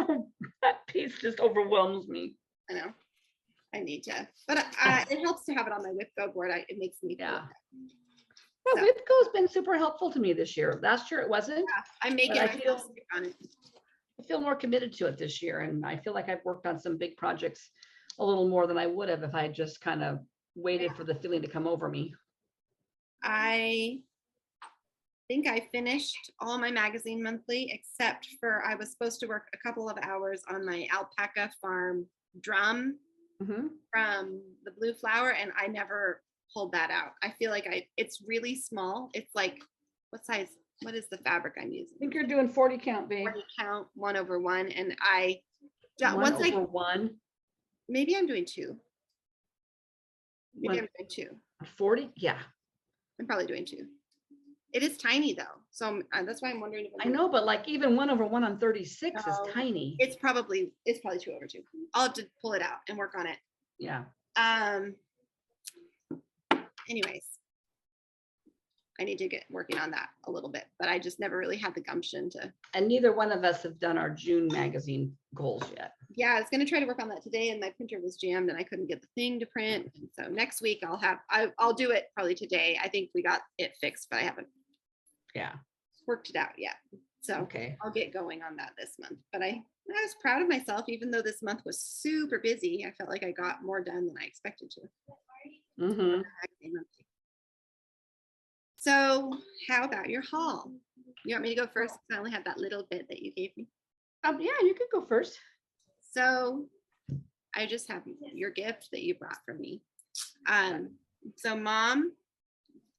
that piece just overwhelms me. I know. I need to, but it helps to have it on my WIPCO board. It makes me feel good. Well, WIPCO's been super helpful to me this year. Last year it wasn't. Yeah, I'm making I feel more committed to it this year, and I feel like I've worked on some big projects a little more than I would have if I just kind of waited for the feeling to come over me. I think I finished all my magazine monthly, except for I was supposed to work a couple of hours on my alpaca farm drum from the Blue Flower, and I never pulled that out. I feel like it's really small. It's like, what is the fabric I'm using? I think you're doing 40 count, babe. 40 count, 1/1, and maybe I'm doing 2. Maybe I'm doing 2. 40? Yeah. I'm probably doing 2. It is tiny though, so that's why I'm wondering if I know, but like even 1/1 on 36 is tiny. It's probably 2/2. I'll have to pull it out and work on it. Yeah. anyways, I need to get working on that a little bit, but I just never really had the gumption to. And neither one of us have done our June magazine goals yet. Yeah, I was going to try to work on that today, and my printer was jammed and I couldn't get the thing to print. And so next week I'll do it probably today. I think we got it fixed, but I haven't worked it out yet. So Okay. I'll get going on that this month. But I was proud of myself, even though this month was super busy. I felt like I got more done than I expected to. Mm-hmm. So how about your haul? You want me to go first? 'Cause I only had that little bit that you gave me. Yeah, you could go first. So I just have your gift that you brought for me. So Mom,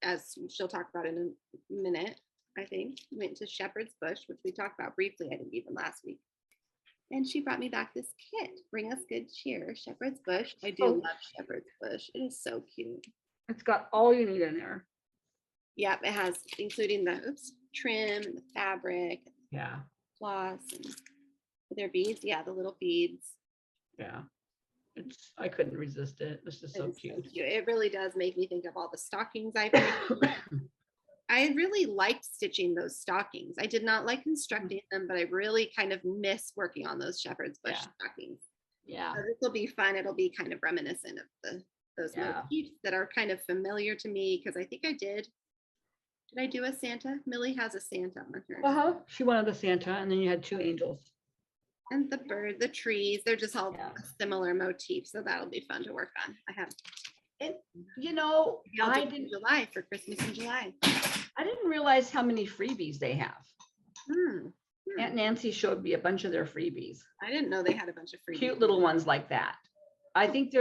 as she'll talk about in a minute, I think, went to Shepherd's Bush, which we talked about briefly, I think even last week. And she brought me back this kit, Bring Us Good Cheer, Shepherd's Bush. I do love Shepherd's Bush. It is so cute. It's got all you need in there. Yep, it has, including the trim, the fabric, Yeah. floss, and their beads. Yeah, the little beads. Yeah. I couldn't resist it. It's just so It's cute. It really does make me think of all the stockings I made. I really liked stitching those stockings. I did not like constructing them, but I really kind of miss working on those Shepherd's Bush stockings. Yeah. So this will be fun. It'll be kind of reminiscent of those motifs that are kind of familiar to me, because I think I did. Did I do a Santa? Millie has a Santa on her. She wanted the Santa, and then you had 2 angels. And the bird, the trees, they're just all a similar motif. So that'll be fun to work on. I have. And you know, I did in July for Christmas in July. I didn't realize how many freebies they have. Aunt Nancy showed me a bunch of their freebies. I didn't know they had a bunch of freebies. Cute little ones like that. I think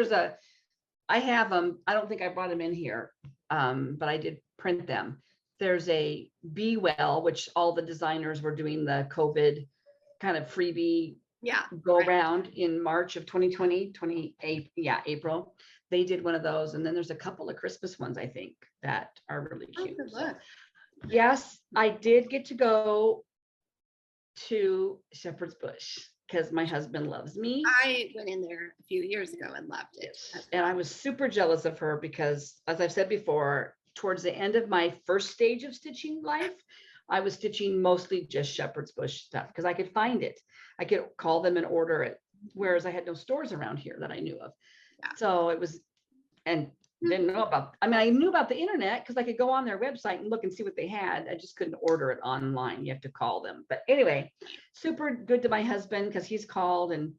I have them. I don't think I brought them in here, but I did print them. There's a Be Well, which all the designers were doing the COVID kind of freebie go around in March of 2020, April. They did one of those. And then there's a couple of Christmas ones, I think, that are really cute. So, yes, I did get to go to Shepherd's Bush because my husband loves me. I went in there a few years ago and loved it. And I was super jealous of her because, as I've said before, towards the end of my first stage of stitching life, I was stitching mostly just Shepherd's Bush stuff because I could find it. I could call them and order it, whereas I had no stores around here that I knew of. So it was, and didn't know about, I knew about the internet because I could go on their website and look and see what they had. I just couldn't order it online. You have to call them. But anyway, super good to my husband because he's called and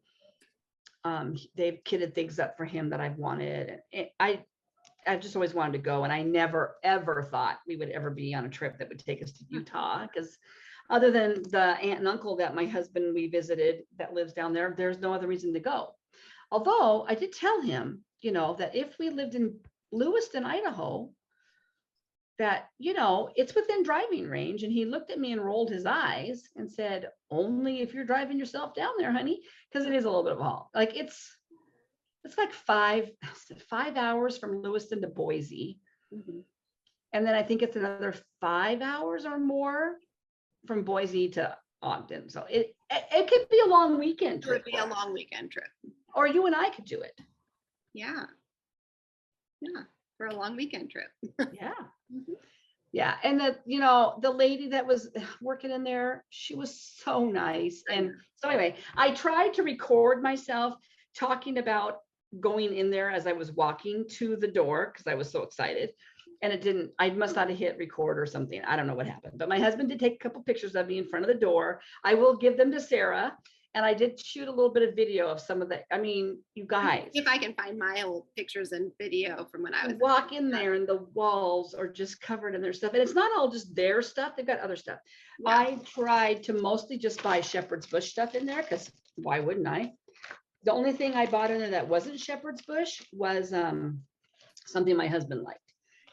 they've kitted things up for him that I've wanted. And I've just always wanted to go, and I never ever thought we would ever be on a trip that would take us to Utah, because other than the aunt and uncle that my husband we visited that lives down there, there's no other reason to go. Although I did tell him, that if we lived in Lewiston, Idaho, that, it's within driving range. And he looked at me and rolled his eyes and said, only if you're driving yourself down there, honey, because it is a little bit of a haul. Like it's like 5 hours from Lewiston to Boise. Mm-hmm. And then I think it's another 5 hours or more from Boise to Ogden. So it could be a long weekend trip. It would be a long weekend trip. Or you and I could do it. Yeah. For a long weekend trip. Yeah. Mm-hmm. Yeah. And the lady that was working in there, she was so nice. And so anyway, I tried to record myself talking about going in there as I was walking to the door because I was so excited, and it didn't. I must not have hit record or something. I don't know what happened, but my husband did take a couple pictures of me in front of the door. I will give them to Sarah, and I did shoot a little bit of video of some of the. You guys, if I can find my old pictures and video from when I was walk in there and the walls are just covered in their stuff, and it's not all just their stuff. They've got other stuff. Yeah. I tried to mostly just buy Shepherd's Bush stuff in there because why wouldn't I? The only thing I bought in there that wasn't Shepherd's Bush was something my husband liked.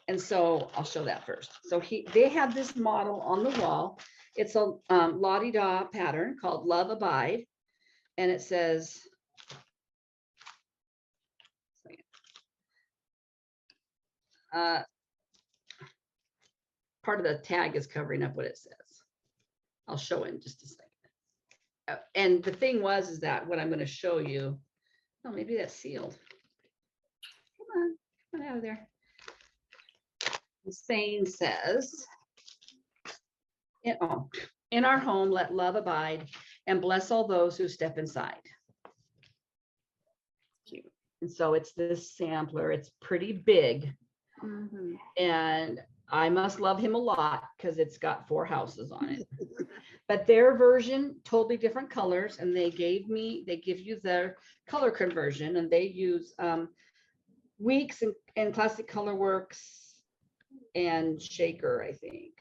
And so I'll show that first. So they have this model on the wall. It's a la-di-da pattern called Love Abide. And it says, part of the tag is covering up what it says. I'll show it in just a second. And the thing is that what I'm going to show you, maybe that's sealed. Come on out of there. The saying says, in our home, let love abide and bless all those who step inside. Cute. And so it's this sampler. It's pretty big. Mhm. And I must love him a lot because it's got 4 houses on it. But their version, totally different colors. And they give you their color conversion, and they use Weeks and Classic Color Works and Shaker, I think.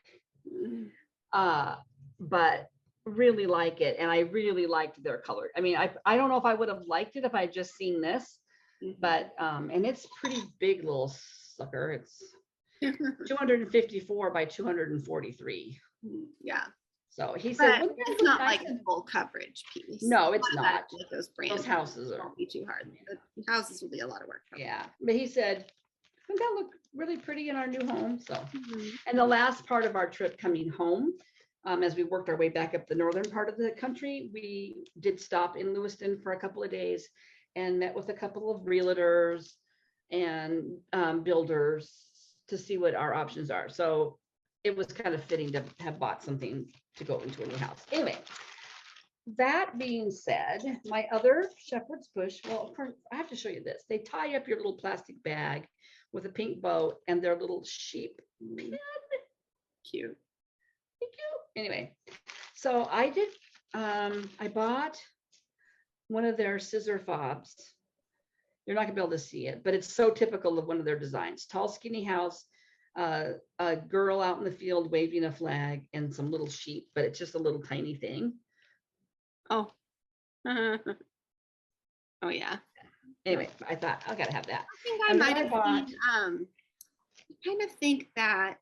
But really like it. And I really liked their color. I mean, I don't know if I would have liked it if I had just seen this, but and it's pretty big little sucker. It's 254 by 243. Yeah. So he said, But it's not like a full coverage piece. No, it's A lot of that not. is like those brands. Those houses are, Won't be too hard. The houses will be a lot of work. yeah. But he said, wouldn't that look really pretty in our new home? So, Mhm. and the last part of our trip coming home, as we worked our way back up the northern part of the country, we did stop in Lewiston for a couple of days and met with a couple of realtors and builders to see what our options are. So it was kind of fitting to have bought something to go into a new house. Anyway, that being said, my other shepherd's bush, well, of course, I have to show you this. They tie up your little plastic bag with a pink bow and their little sheep pin. Cute. Thank you. Anyway, so I did, I bought one of their scissor fobs. You're not gonna be able to see it, but it's so typical of one of their designs. Tall, skinny house, a girl out in the field waving a flag and some little sheep, but it's just a little tiny thing. Oh. Oh yeah. Anyway, I thought I gotta have that. I think I And might then I have bought- seen, I kind of think that,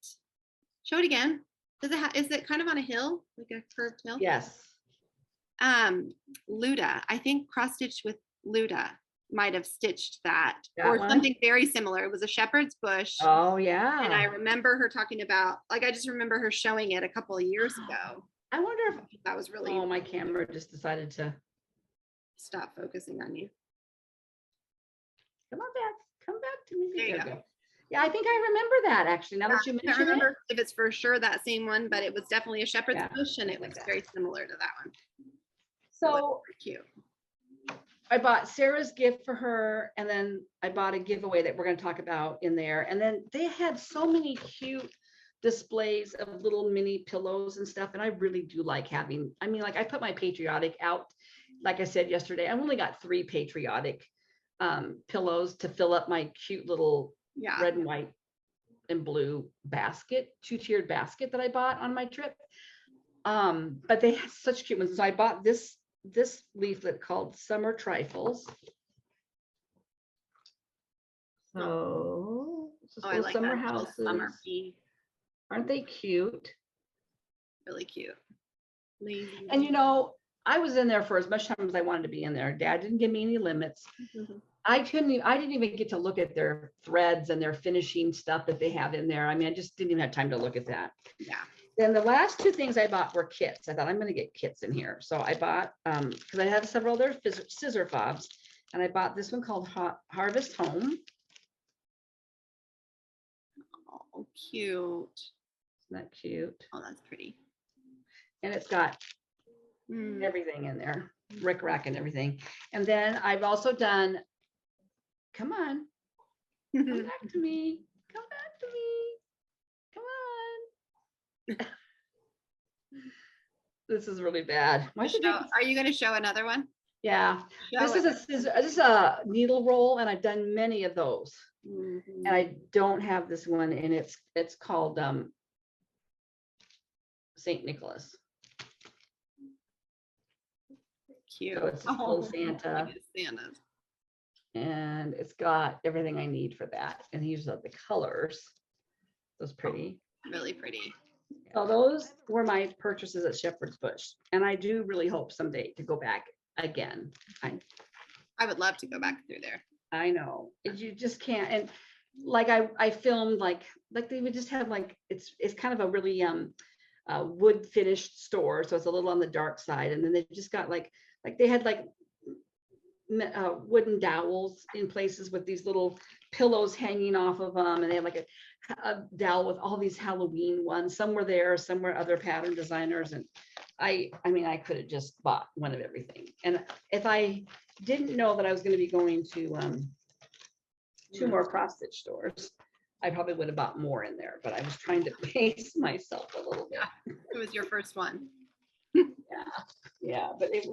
show it again. Does it is it kind of on a hill, like a curved hill? Yes. Luda, I think cross stitched with Luda might have stitched that That or one? something very similar. It was a shepherd's bush. Oh And I yeah. remember her talking about, like, I just remember her showing it a couple of years ago. I wonder if, That was really, oh, my camera just decided to stop focusing on you. come back to me. There you we go. Yeah, I think I remember that actually. Now that you I can't mention it. remember if it's for sure that same one, but it was definitely a shepherd's Yeah, bush and it like was that. very similar to that one. So Pretty cute. I bought Sarah's gift for her, and then I bought a giveaway that we're going to talk about in there. And then they had so many cute displays of little mini pillows and stuff. And I really do like having, I mean, like I put my patriotic out. Like I said yesterday, I've only got 3 patriotic pillows to fill up my cute little Yeah. red and white and blue basket, 2-tiered basket that I bought on my trip. But they have such cute ones. So I bought this leaflet called Summer Trifles. So it's just Oh, I little like summer that. Little houses. Summer bee. Aren't they cute? Really cute. Lazy. And you know, I was in there for as much time as I wanted to be in there. Dad didn't give me any limits. Mhm. I didn't even get to look at their threads and their finishing stuff that they have in there. I mean, I just didn't even have time to look at that. Yeah. Then the last 2 things I bought were kits. I thought I'm going to get kits in here. So I bought, because I have several other scissor fobs, and I bought this one called Harvest Home. Oh, cute. Isn't that cute? Oh, that's pretty. And it's got Mm. everything in there, rickrack and everything. And then I've also done, come on, come back to me. Come back to me. Come on. This is really bad. Why is it taking- Are you going to show another one? Yeah, Show this is it. a scissor, this is a needle roll, and I've done many of those. Mhm. And I don't have this one, and it's called St. Nicholas. Cute. So it's a little Santa. look at Santa's. And it's got everything I need for that. And these are the colors. Those pretty. Really pretty. So those were my purchases at Shepherd's Bush. And I do really hope someday to go back again. I would love to go back through there. I know you just can't. And like I filmed like they would just have like it's kind of a really wood finished store, so it's a little on the dark side. And then they just got like they had like wooden dowels in places with these little pillows hanging off of them, and they have like a dowel with all these Halloween ones. Some were there, some were other pattern designers, and I mean, I could have just bought one of everything. And if I didn't know that I was going to be going to 2 more cross stitch stores, I probably would have bought more in there, but I was trying to pace myself a little bit. It was your first one. Yeah, but it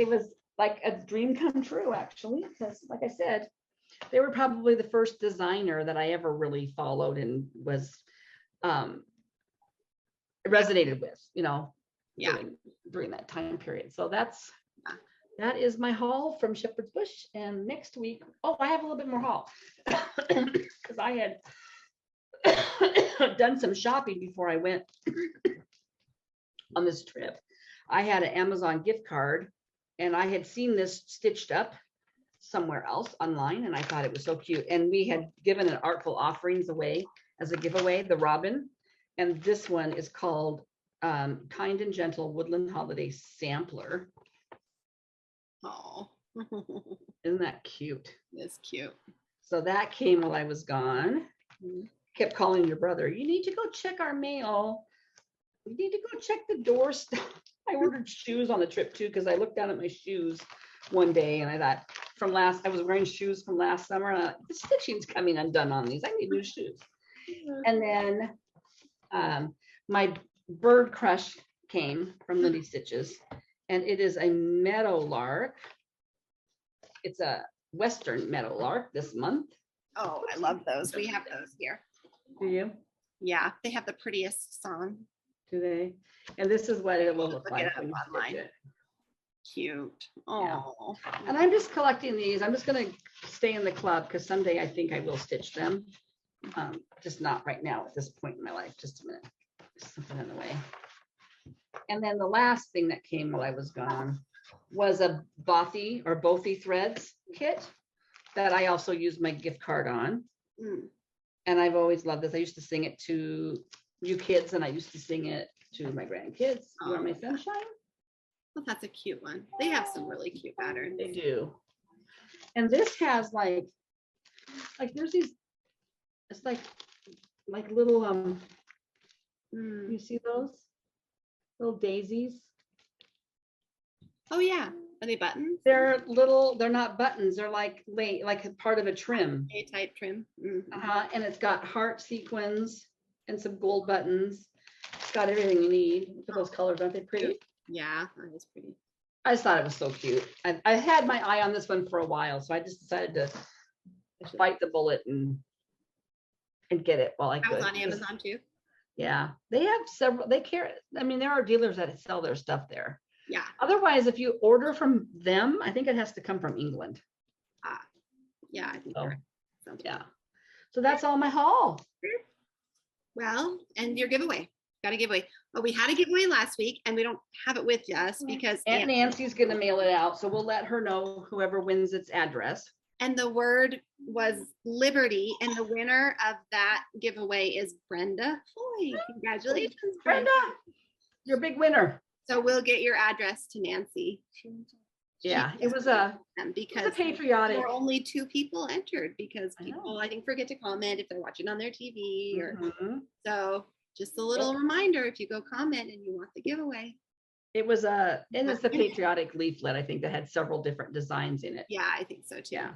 was like a dream come true, actually, because like I said, they were probably the first designer that I ever really followed and was resonated with, you know, during that time period. So that is my haul from Shepherd's Bush. And next week, I have a little bit more haul because I had done some shopping before I went on this trip. I had an Amazon gift card, and I had seen this stitched up somewhere else online, and I thought it was so cute. And we had given an Artful Offerings away as a giveaway, the robin, and this one is called Kind and Gentle Woodland Holiday Sampler. Oh, Isn't that cute? it's cute. So that came while I was gone. Kept calling your brother, you need to go check our mail. You need to go check the door stuff. I ordered shoes on the trip too, because I looked down at my shoes one day and I thought I was wearing shoes from last summer, and I thought, the stitching's coming undone on these. I need new shoes. And then my bird crush came from Lindy Stitches, and it is a meadowlark. It's a Western meadowlark this month. Oh, I love those. We have those here. Do you? Yeah, they have the prettiest song. Do they? And this is what it will look Look like it up when you stitch online. it. Cute. Yeah. Oh, And I'm just collecting these. I'm just going to stay in the club because someday I think I will stitch them. Just not right now at this point in my life. Just a minute. There's something in the way. And then the last thing that came while I was gone was a Bothy threads kit that I also used my gift card on. And I've always loved this. I used to sing it to you kids, and I used to sing it to my grandkids. You are my sunshine. well, that's a cute one. They have some really cute patterns. They do. And this has like there's these, it's like little you see those little daisies? Oh yeah, are they buttons? They're not buttons, they're like part of a trim. A-type trim. And it's got heart sequins and some gold buttons. It's got everything you need. Look at those colors, aren't they pretty? Yeah, that is pretty. I just thought it was so cute. I had my eye on this one for a while, so I just decided to bite the bullet and get it while I could. I was on Amazon too. Yeah, they have several. I mean, there are dealers that sell their stuff there. Yeah. Otherwise, if you order from them, I think it has to come from England. Yeah, I think So, you're right. Sounds yeah. So that's all my haul. Well, and your giveaway. Got a giveaway. Well, we had a giveaway last week, and we don't have it with us because Aunt Nancy's going to mail it out, so we'll let her know whoever wins its address. And the word was Liberty, and the winner of that giveaway is Brenda Foy. Congratulations, Brenda. You're a big winner. So we'll get your address to Nancy. Yeah, it was a because patriotic. there were only 2 people entered because people I think forget to comment if they're watching on their TV or so. Just a little reminder, if you go comment and you want the giveaway. It's a patriotic leaflet, I think, that had several different designs in it. Yeah, I think so too. Yeah.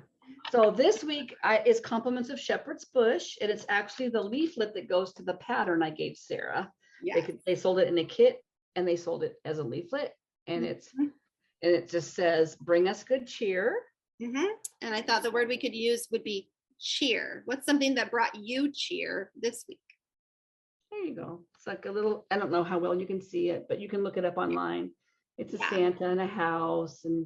So this week is Compliments of Shepherd's Bush, and it's actually the leaflet that goes to the pattern I gave Sarah. Yeah. They sold it in a kit, and they sold it as a leaflet, and it just says, "Bring us good cheer." And I thought the word we could use would be cheer. What's something that brought you cheer this week? There you go. It's like a little, I don't know how well you can see it, but you can look it up online. It's a Santa and a house and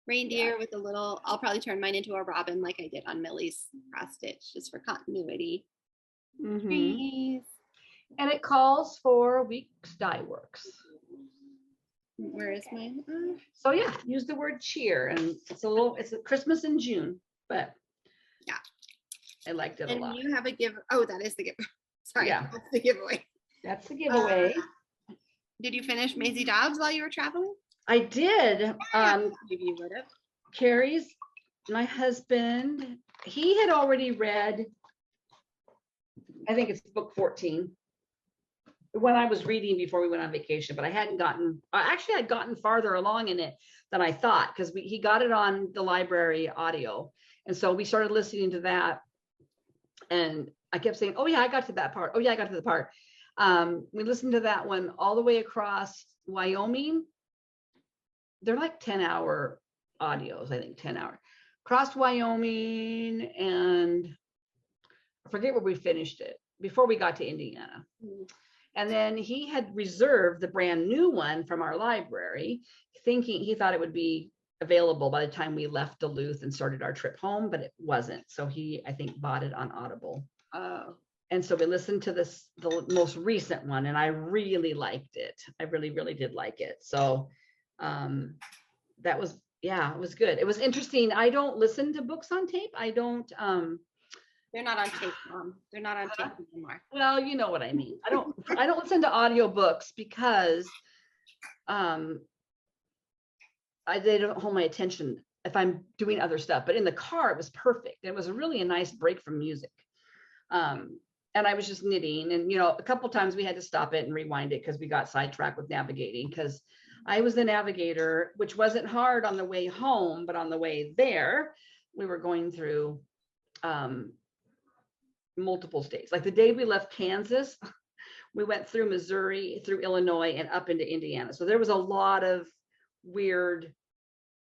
reindeer with a little, I'll probably turn mine into a robin like I did on Millie's cross stitch just for continuity. And it calls for Weeks Dye Works. Where is mine? So yeah, use the word cheer, and it's a Christmas in June, but yeah, I liked it a lot. And you have a give. Oh, that is the giveaway. Sorry, Yeah. that's the giveaway. That's the giveaway. Did you finish Maisie Dobbs while you were traveling? I did. Maybe you would have. Carrie's, my husband, he had already read, I think it's book 14 when I was reading before we went on vacation, but I hadn't gotten, actually I'd gotten farther along in it than I thought, because he got it on the library audio. And so we started listening to that. And I kept saying, oh yeah, I got to that part. Oh yeah, I got to the part. We listened to that one all the way across Wyoming. They're like 10-hour audios, I think 10 hour. Crossed Wyoming, and I forget where we finished it before we got to Indiana. And then he had reserved the brand new one from our library, thinking he thought it would be available by the time we left Duluth and started our trip home, but it wasn't. So he, I think, bought it on Audible. Oh. And so we listened to the most recent one, and I really liked it. I really, really did like it. So that was, yeah, it was good. It was interesting. I don't listen to books on tape. I don't. They're not on tape, Mom. They're not on tape anymore. Well, you know what I mean. I don't listen to audiobooks because they don't hold my attention if I'm doing other stuff. But in the car, it was perfect. It was really a nice break from music. And I was just knitting, and a couple times we had to stop it and rewind it because we got sidetracked with navigating, because I was the navigator, which wasn't hard on the way home, but on the way there, we were going through multiple states. Like the day we left Kansas, we went through Missouri, through Illinois, and up into Indiana. So there was a lot of weird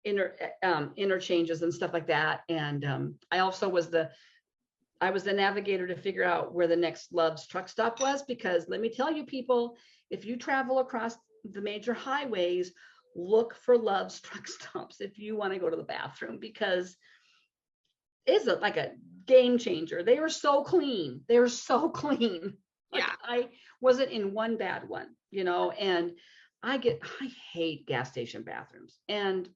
interchanges and stuff like that. And I also was the navigator to figure out where the next Love's truck stop was, because let me tell you, people, if you travel across the major highways, look for Love's truck stops if you want to go to the bathroom, because it's like a game changer. They were so clean. They were so clean. Like, yeah. I wasn't in one bad one, and I hate gas station bathrooms. And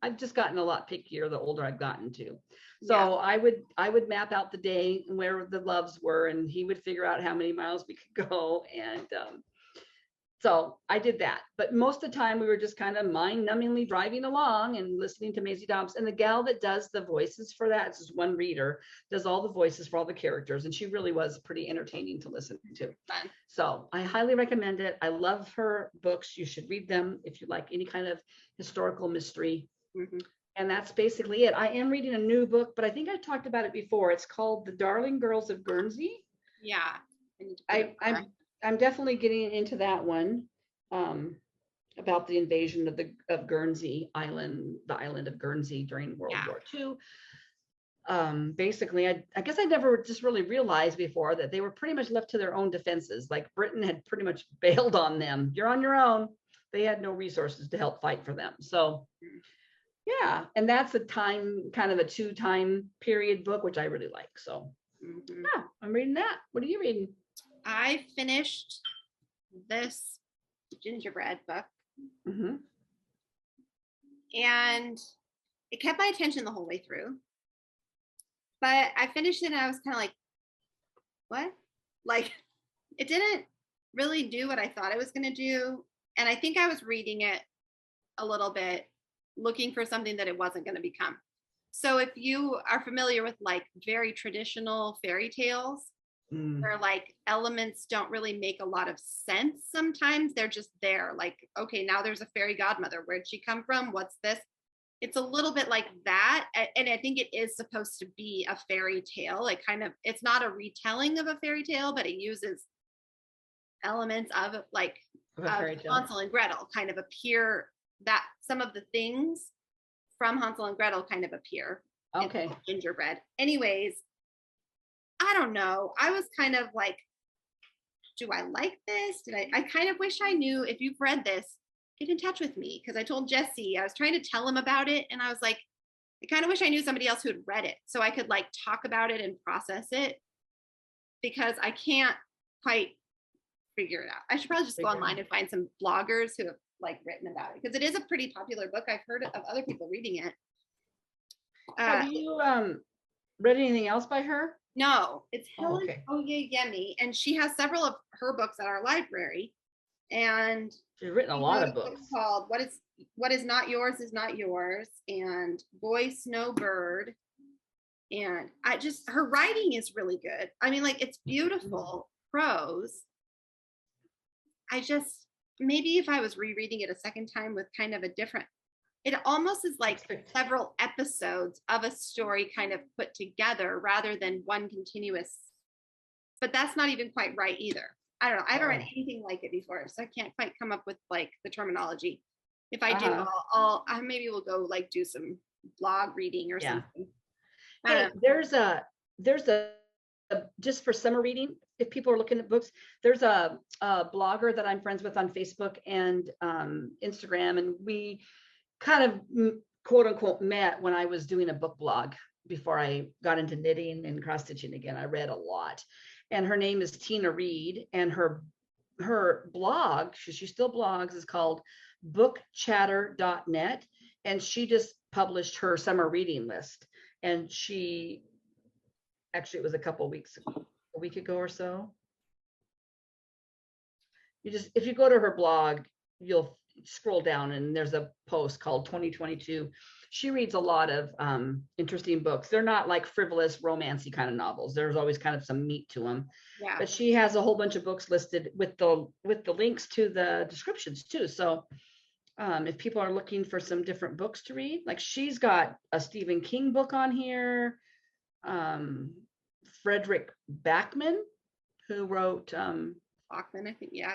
I've just gotten a lot pickier the older I've gotten too. So yeah. I would map out the day where the Loves were, and he would figure out how many miles we could go. And so I did that. But most of the time we were just kind of mind-numbingly driving along and listening to Maisie Dobbs. And the gal that does the voices for that, it's just one reader, does all the voices for all the characters. And she really was pretty entertaining to listen to. Fun. So I highly recommend it. I love her books. You should read them if you like any kind of historical mystery. Mm-hmm. And that's basically it. I am reading a new book, but I think I talked about it before. It's called The Darling Girls of Guernsey. Yeah. I'm definitely getting into that one, about the invasion of Guernsey Island, the island of Guernsey during World War II. Basically, I guess I never just really realized before that they were pretty much left to their own defenses. Like Britain had pretty much bailed on them. You're on your own. They had no resources to help fight for them. So yeah, and that's a time, kind of a 2-time period book, which I really like. So yeah, I'm reading that. What are you reading? I finished this gingerbread book, and it kept my attention the whole way through. But I finished it and I was kind of like, what? Like, it didn't really do what I thought it was going to do. And I think I was reading it a little bit looking for something that it wasn't going to become. So if you are familiar with like very traditional fairy tales, where like elements don't really make a lot of sense sometimes, they're just there. Like, okay, now there's a fairy godmother. Where'd she come from? What's this? It's a little bit like that. And I think it is supposed to be a fairy tale. It's not a retelling of a fairy tale, but it uses elements of like Hansel and Gretel kind of appear, that some of the things from Hansel and Gretel kind of appear. Okay. In gingerbread. Anyways, I don't know. I was kind of like, do I like this? I kind of wish I knew. If you've read this, get in touch with me, because I told Jesse, I was trying to tell him about it, and I was like, I kind of wish I knew somebody else who had read it so I could like talk about it and process it, because I can't quite figure it out. I should probably just go online and find some bloggers who have like written about it, because it is a pretty popular book. I've heard of other people reading it. Have you read anything else by her? No, it's Helen Oyeyemi, and she has several of her books at our library. And she's written a lot of books. Called What is not yours, and Boy Snowbird. And her writing is really good. I mean, like, it's beautiful prose. Maybe if I was rereading it a second time with kind of a different, it almost is like several episodes of a story kind of put together rather than one continuous, but that's not even quite right either. I don't know. I haven't read anything like it before, so I can't quite come up with like the terminology. If I do, I'll maybe we'll go like do some blog reading or something. Hey, there's a just for summer reading, if people are looking at books, there's a blogger that I'm friends with on Facebook and Instagram, and we kind of quote unquote met when I was doing a book blog before I got into knitting and cross stitching again. I read a lot, and her name is Tina Reed, and her blog, she still blogs, is called bookchatter.net, and she just published her summer reading list. And she actually, it was a week ago or so. If you go to her blog, you'll scroll down and there's a post called 2022. She reads a lot of interesting books. They're not like frivolous romancy kind of novels. There's always kind of some meat to them. Yeah. But she has a whole bunch of books listed with the links to the descriptions too. So if people are looking for some different books to read, like she's got a Stephen King book on here. Frederick Backman, who wrote Bachman, I think, yeah.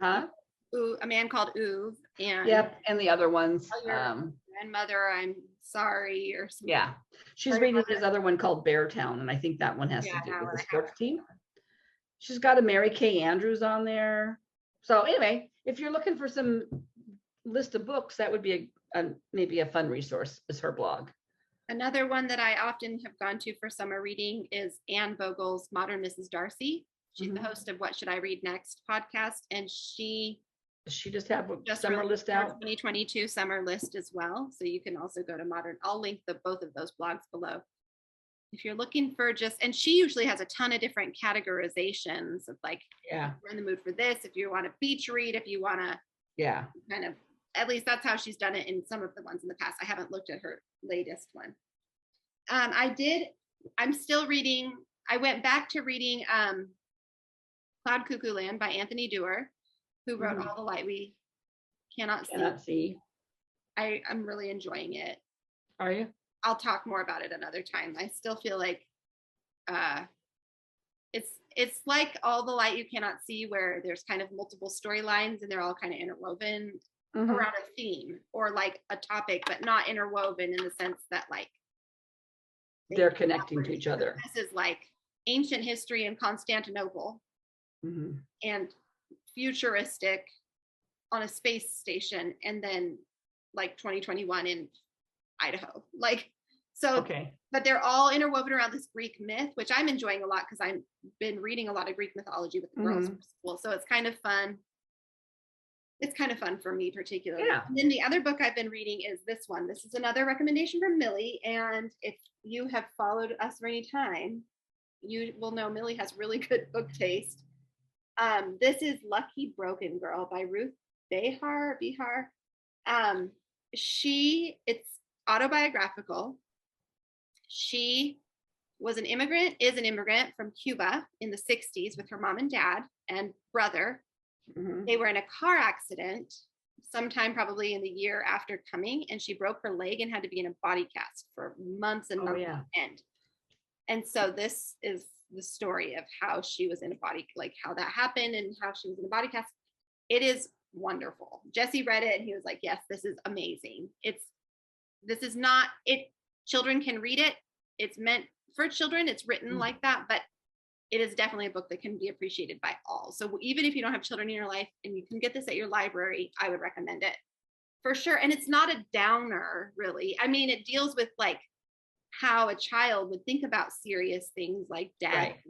Huh? Ooh, A Man Called Uve, and Yep, and the other ones. Grandmother, I'm Sorry, or something. Yeah, she's reading this other one called Beartown, and I think that one has to do with the sports team. She's got a Mary Kay Andrews on there. So anyway, if you're looking for some list of books, that would be maybe a fun resource, is her blog. Another one that I often have gone to for summer reading is Anne Vogel's Modern Mrs. Darcy. She's the host of What Should I Read Next podcast, and she just have a summer list out. 2022 summer list as well. So you can also go to Modern. I'll link both of those blogs below. If you're looking for and she usually has a ton of different categorizations of like, yeah, if you're in the mood for this, if you want a beach read, if you want to, kind of, at least that's how she's done it in some of the ones in the past. I haven't looked at her latest one. I'm still reading. I went back to reading Cloud Cuckoo Land by Anthony Doerr, who wrote All the Light We Cannot See. I'm really enjoying it. Are you? I'll talk more about it another time. I still feel like it's like All the Light You Cannot See, where there's kind of multiple storylines and they're all kind of interwoven around a theme or like a topic, but not interwoven in the sense that like they're connecting to each other. This is like ancient history in Constantinople and futuristic on a space station, and then like 2021 in Idaho. Like, so, okay. But they're all interwoven around this Greek myth, which I'm enjoying a lot because I've been reading a lot of Greek mythology with the girls from school. So it's kind of fun. It's kind of fun for me particularly. Yeah. And then the other book I've been reading is this one. This is another recommendation from Millie. And if you have followed us for any time, you will know Millie has really good book taste. This is Lucky Broken Girl by Ruth Behar. It's autobiographical. She is an immigrant from Cuba in the 60s with her mom and dad and brother. They were in a car accident sometime probably in the year after coming, and she broke her leg and had to be in a body cast for months and months on end. And so this is the story of how she was in a body, like how that happened and how she was in a body cast. It is wonderful. Jesse read it and he was like, yes, this is amazing. Children can read it. It's meant for children. It's written like that, but it is definitely a book that can be appreciated by all. So even if you don't have children in your life and you can get this at your library, I would recommend it for sure. And it's not a downer, really. I mean, it deals with like how a child would think about serious things like death. Right.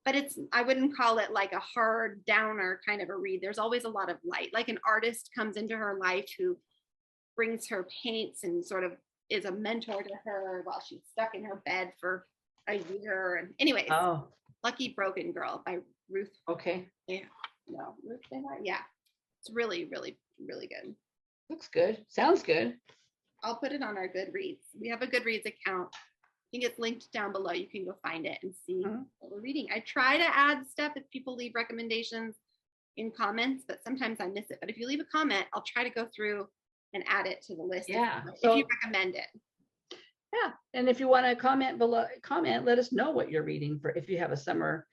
But I wouldn't call it like a hard downer kind of a read. There's always a lot of light. Like an artist comes into her life who brings her paints and sort of is a mentor to her while she's stuck in her bed for a year. And anyways, Lucky Broken Girl by Ruth. Okay. Yeah. No, Ruth Behar. Yeah. It's really, really, really good. Looks good. Sounds good. I'll put it on our GoodReads. We have a GoodReads account. I think it's linked down below. You can go find it and see what we're reading. I try to add stuff if people leave recommendations in comments, but sometimes I miss it. But if you leave a comment, I'll try to go through and add it to the list if you recommend it. Yeah. And if you want to comment below, let us know what you're reading for if you have a summer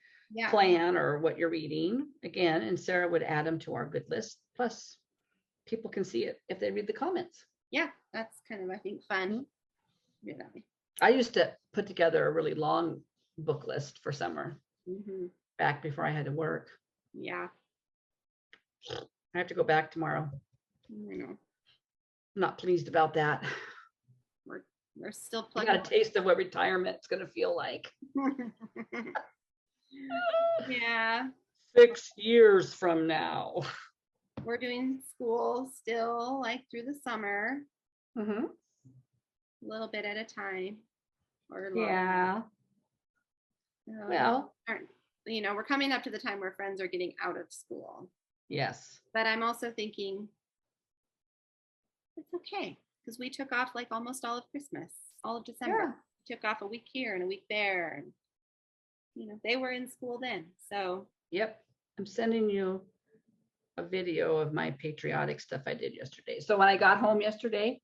plan or what you're reading again. And Sarah would add them to our good list. Plus, people can see it if they read the comments. Yeah, that's kind of, I think, fun. I used to put together a really long book list for summer back before I had to work. Yeah. I have to go back tomorrow. I know. I'm not pleased about that. We're still I got a taste of what retirement's going to feel like. Yeah. 6 years from now. We're doing school still, like through the summer. A little bit at a time. Yeah. So, well, you know, we're coming up to the time where friends are getting out of school. Yes. But I'm also thinking it's okay because we took off like almost all of Christmas, all of December. Yeah. We took off a week here and a week there. And, you know, they were in school then. So. Yep. I'm sending you a video of my patriotic stuff I did yesterday. So when I got home yesterday,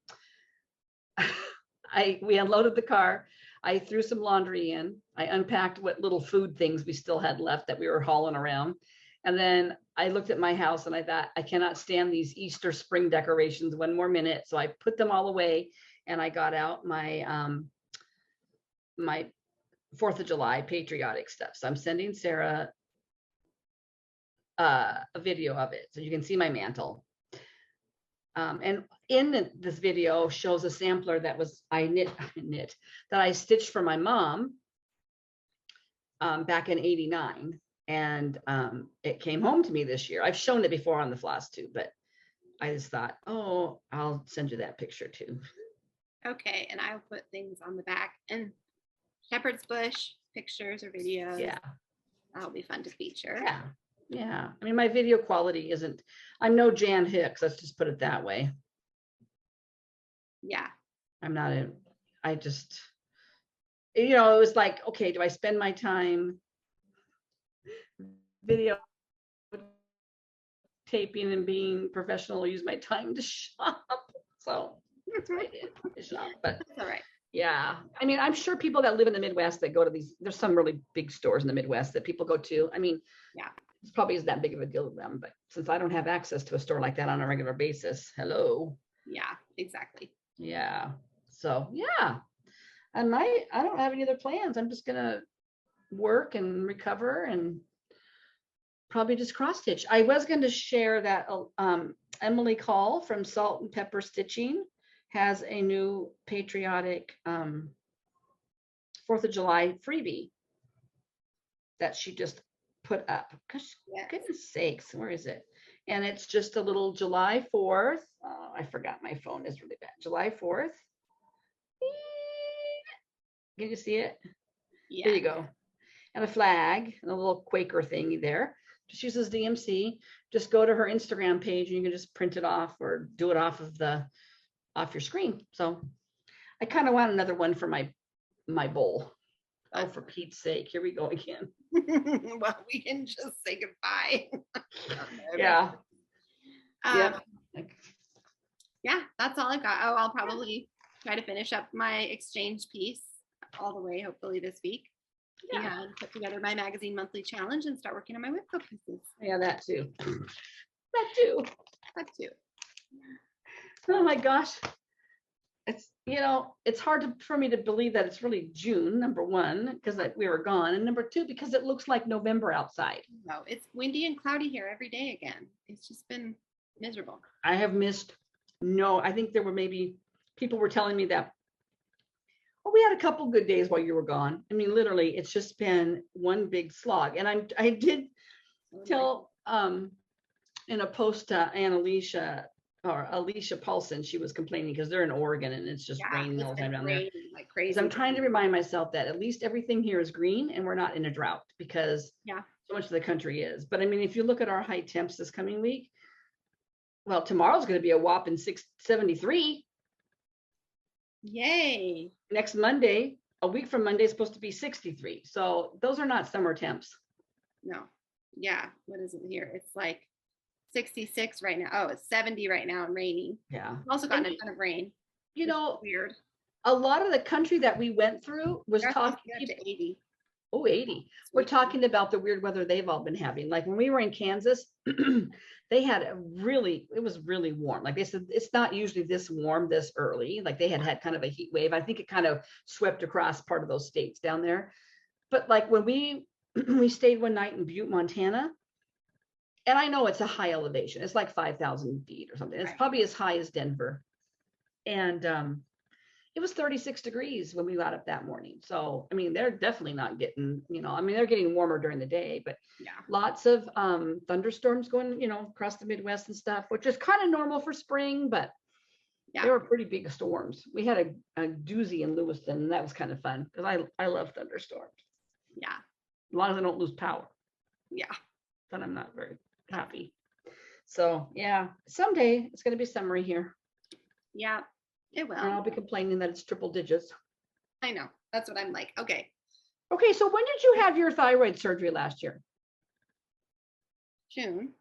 we unloaded the car. I threw some laundry in. I unpacked what little food things we still had left that we were hauling around. And then I looked at my house and I thought, I cannot stand these Easter spring decorations one more minute. So I put them all away and I got out my my 4th of July patriotic stuff. So I'm sending Sarah a video of it so you can see my mantle. And in this video shows a sampler that was that I stitched for my mom back in '89. And it came home to me this year. I've shown it before on the Flosstube, but I just thought, oh, I'll send you that picture too. Okay, and I'll put things on the back and shepherd's bush pictures or videos. Yeah, that'll be fun to feature. Yeah, yeah. I mean, my video quality isn't. I'm no Jan Hicks. Let's just put it that way. Yeah, I'm not a. I just, you know, it was like, okay, do I spend my time video taping and being professional, or use my time to shop? So that's what I did, to shop. But that's all right. Yeah, I mean, I'm sure people that live in the Midwest that go to these, there's some really big stores in the Midwest that people go to. I mean, yeah, it's probably isn't that big of a deal to them, but since I don't have access to a store like that on a regular basis, hello. Yeah, exactly. Yeah. So yeah, and I don't have any other plans. I'm just gonna work and recover and probably just cross stitch. I was going to share that Emily Call from Salt and Pepper Stitching has a new patriotic 4th of July freebie that she just put up. Gosh, goodness sakes, where is it? And it's just a little July 4th. Oh, I forgot my phone is really bad. July 4th. Can you see it? Yeah. There you go. And a flag and a little Quaker thingy there. Just uses DMC. Just go to her Instagram page and you can just print it off or do it off your screen. So I kind of want another one for my bowl. Oh, for Pete's sake, here we go again. Well, we can just say goodbye. Yeah. Yeah, that's all I've got. Oh, I'll probably try to finish up my exchange piece all the way, hopefully this week. Yeah, and put together my magazine monthly challenge and start working on my whip pieces. Yeah, that too. That too. Oh my gosh. It's, you know, it's hard for me to believe that it's really June, number one, because we were gone. And number two, because it looks like November outside. No, it's windy and cloudy here every day again. It's just been miserable. I have missed, I think there were maybe, people were telling me that, oh, we had a couple good days while you were gone. I mean, literally, it's just been one big slog. And I did tell in a post to Alicia Paulson, she was complaining because they're in Oregon and it's just raining all the time down there. Like crazy. So I'm trying to remind myself that at least everything here is green and we're not in a drought because so much of the country is. But I mean, if you look at our high temps this coming week, Well, tomorrow's going to be a whopping 673. Yay. Next Monday, a week from Monday, is supposed to be 63. So those are not summer temps. No. Yeah. What is it here? It's like 66 right now. Oh, it's 70 right now and raining. Yeah. We've also gotten a ton of rain. You know, Weird. a lot of the country that we went through was They're supposed talking to get to 80. Oh, 80. We're talking about the weird weather they've all been having. Like when we were in Kansas, they had it was really warm. Like they said, it's not usually this warm this early. Like they had kind of a heat wave. I think it kind of swept across part of those states down there. But like when we stayed one night in Butte, Montana, and I know it's a high elevation. It's like 5,000 feet or something. It's probably as high as Denver. And it was 36 degrees when we got up that morning. So, I mean, they're definitely not getting, they're getting warmer during the day, but lots of thunderstorms going, across the Midwest and stuff, which is kind of normal for spring, but they were pretty big storms. We had a doozy in Lewiston, and that was kind of fun because I love thunderstorms. Yeah. As long as I don't lose power. Yeah. Then I'm not very happy. So, yeah, someday it's going to be summery here. Yeah. It will. And I'll be complaining that it's triple digits. I know. That's what I'm like. Okay. Okay. So when did you have your thyroid surgery last year? June.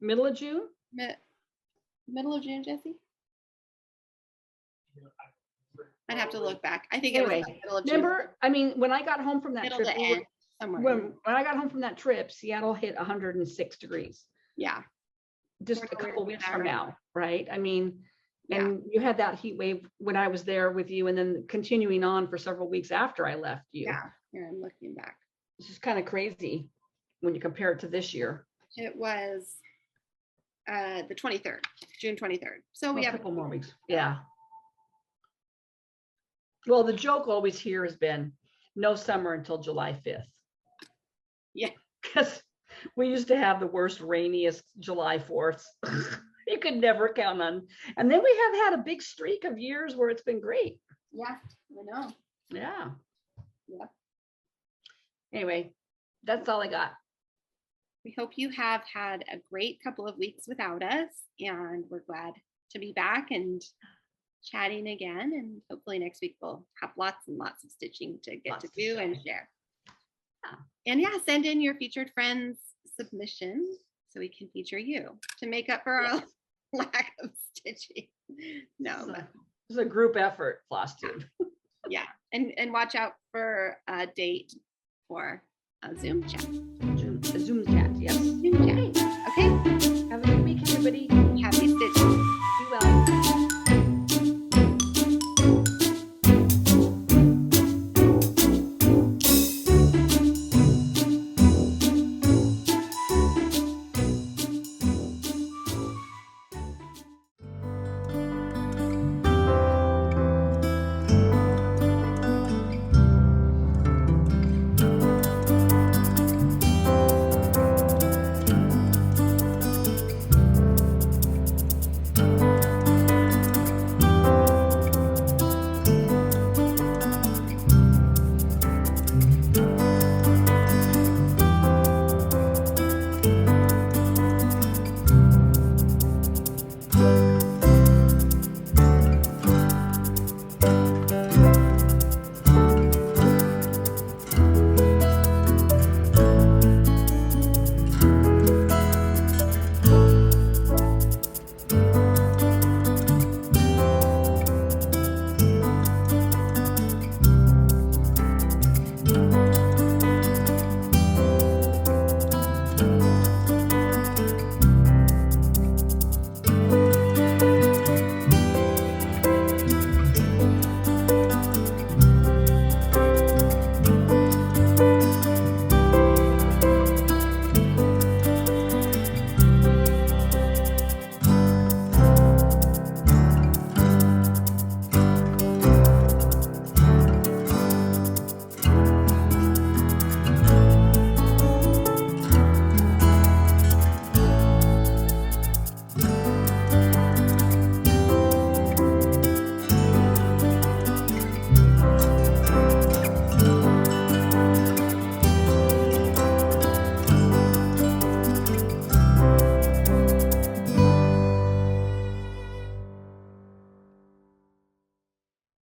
Middle of June? Middle of June, Jesse? I'd have to look back. I think Anyway, it was like middle of June. Remember, I mean, when I got home from that Middle trip, to end, somewhere. when I got home from that trip, Seattle hit 106 degrees. Yeah. Just Sort a of couple weird weeks from now, right? I mean, Yeah. and you had that heat wave when I was there with you, and then continuing on for several weeks after I left you. Yeah. Here, I'm looking back. This is kind of crazy when you compare it to this year. It was the 23rd, June 23rd. So we A have couple more weeks. Yeah. Well, the joke always here has been no summer until July 5th. Yeah. Because we used to have the worst, rainiest July 4th. You could never count on. And then we have had a big streak of years where it's been great. Yeah, I know. Yeah. Yeah. Anyway, that's all I got. We hope you have had a great couple of weeks without us, and we're glad to be back and chatting again. And hopefully next week we'll have lots and lots of stitching to get to do and share. And yeah, send in your featured friends submissions so we can feature you to make up for our lack of stitching. No, but It's a group effort, Flosstube. yeah, and watch out for a date for a Zoom chat. A Zoom chat, yes. Zoom chat. Okay. Have a good week, everybody.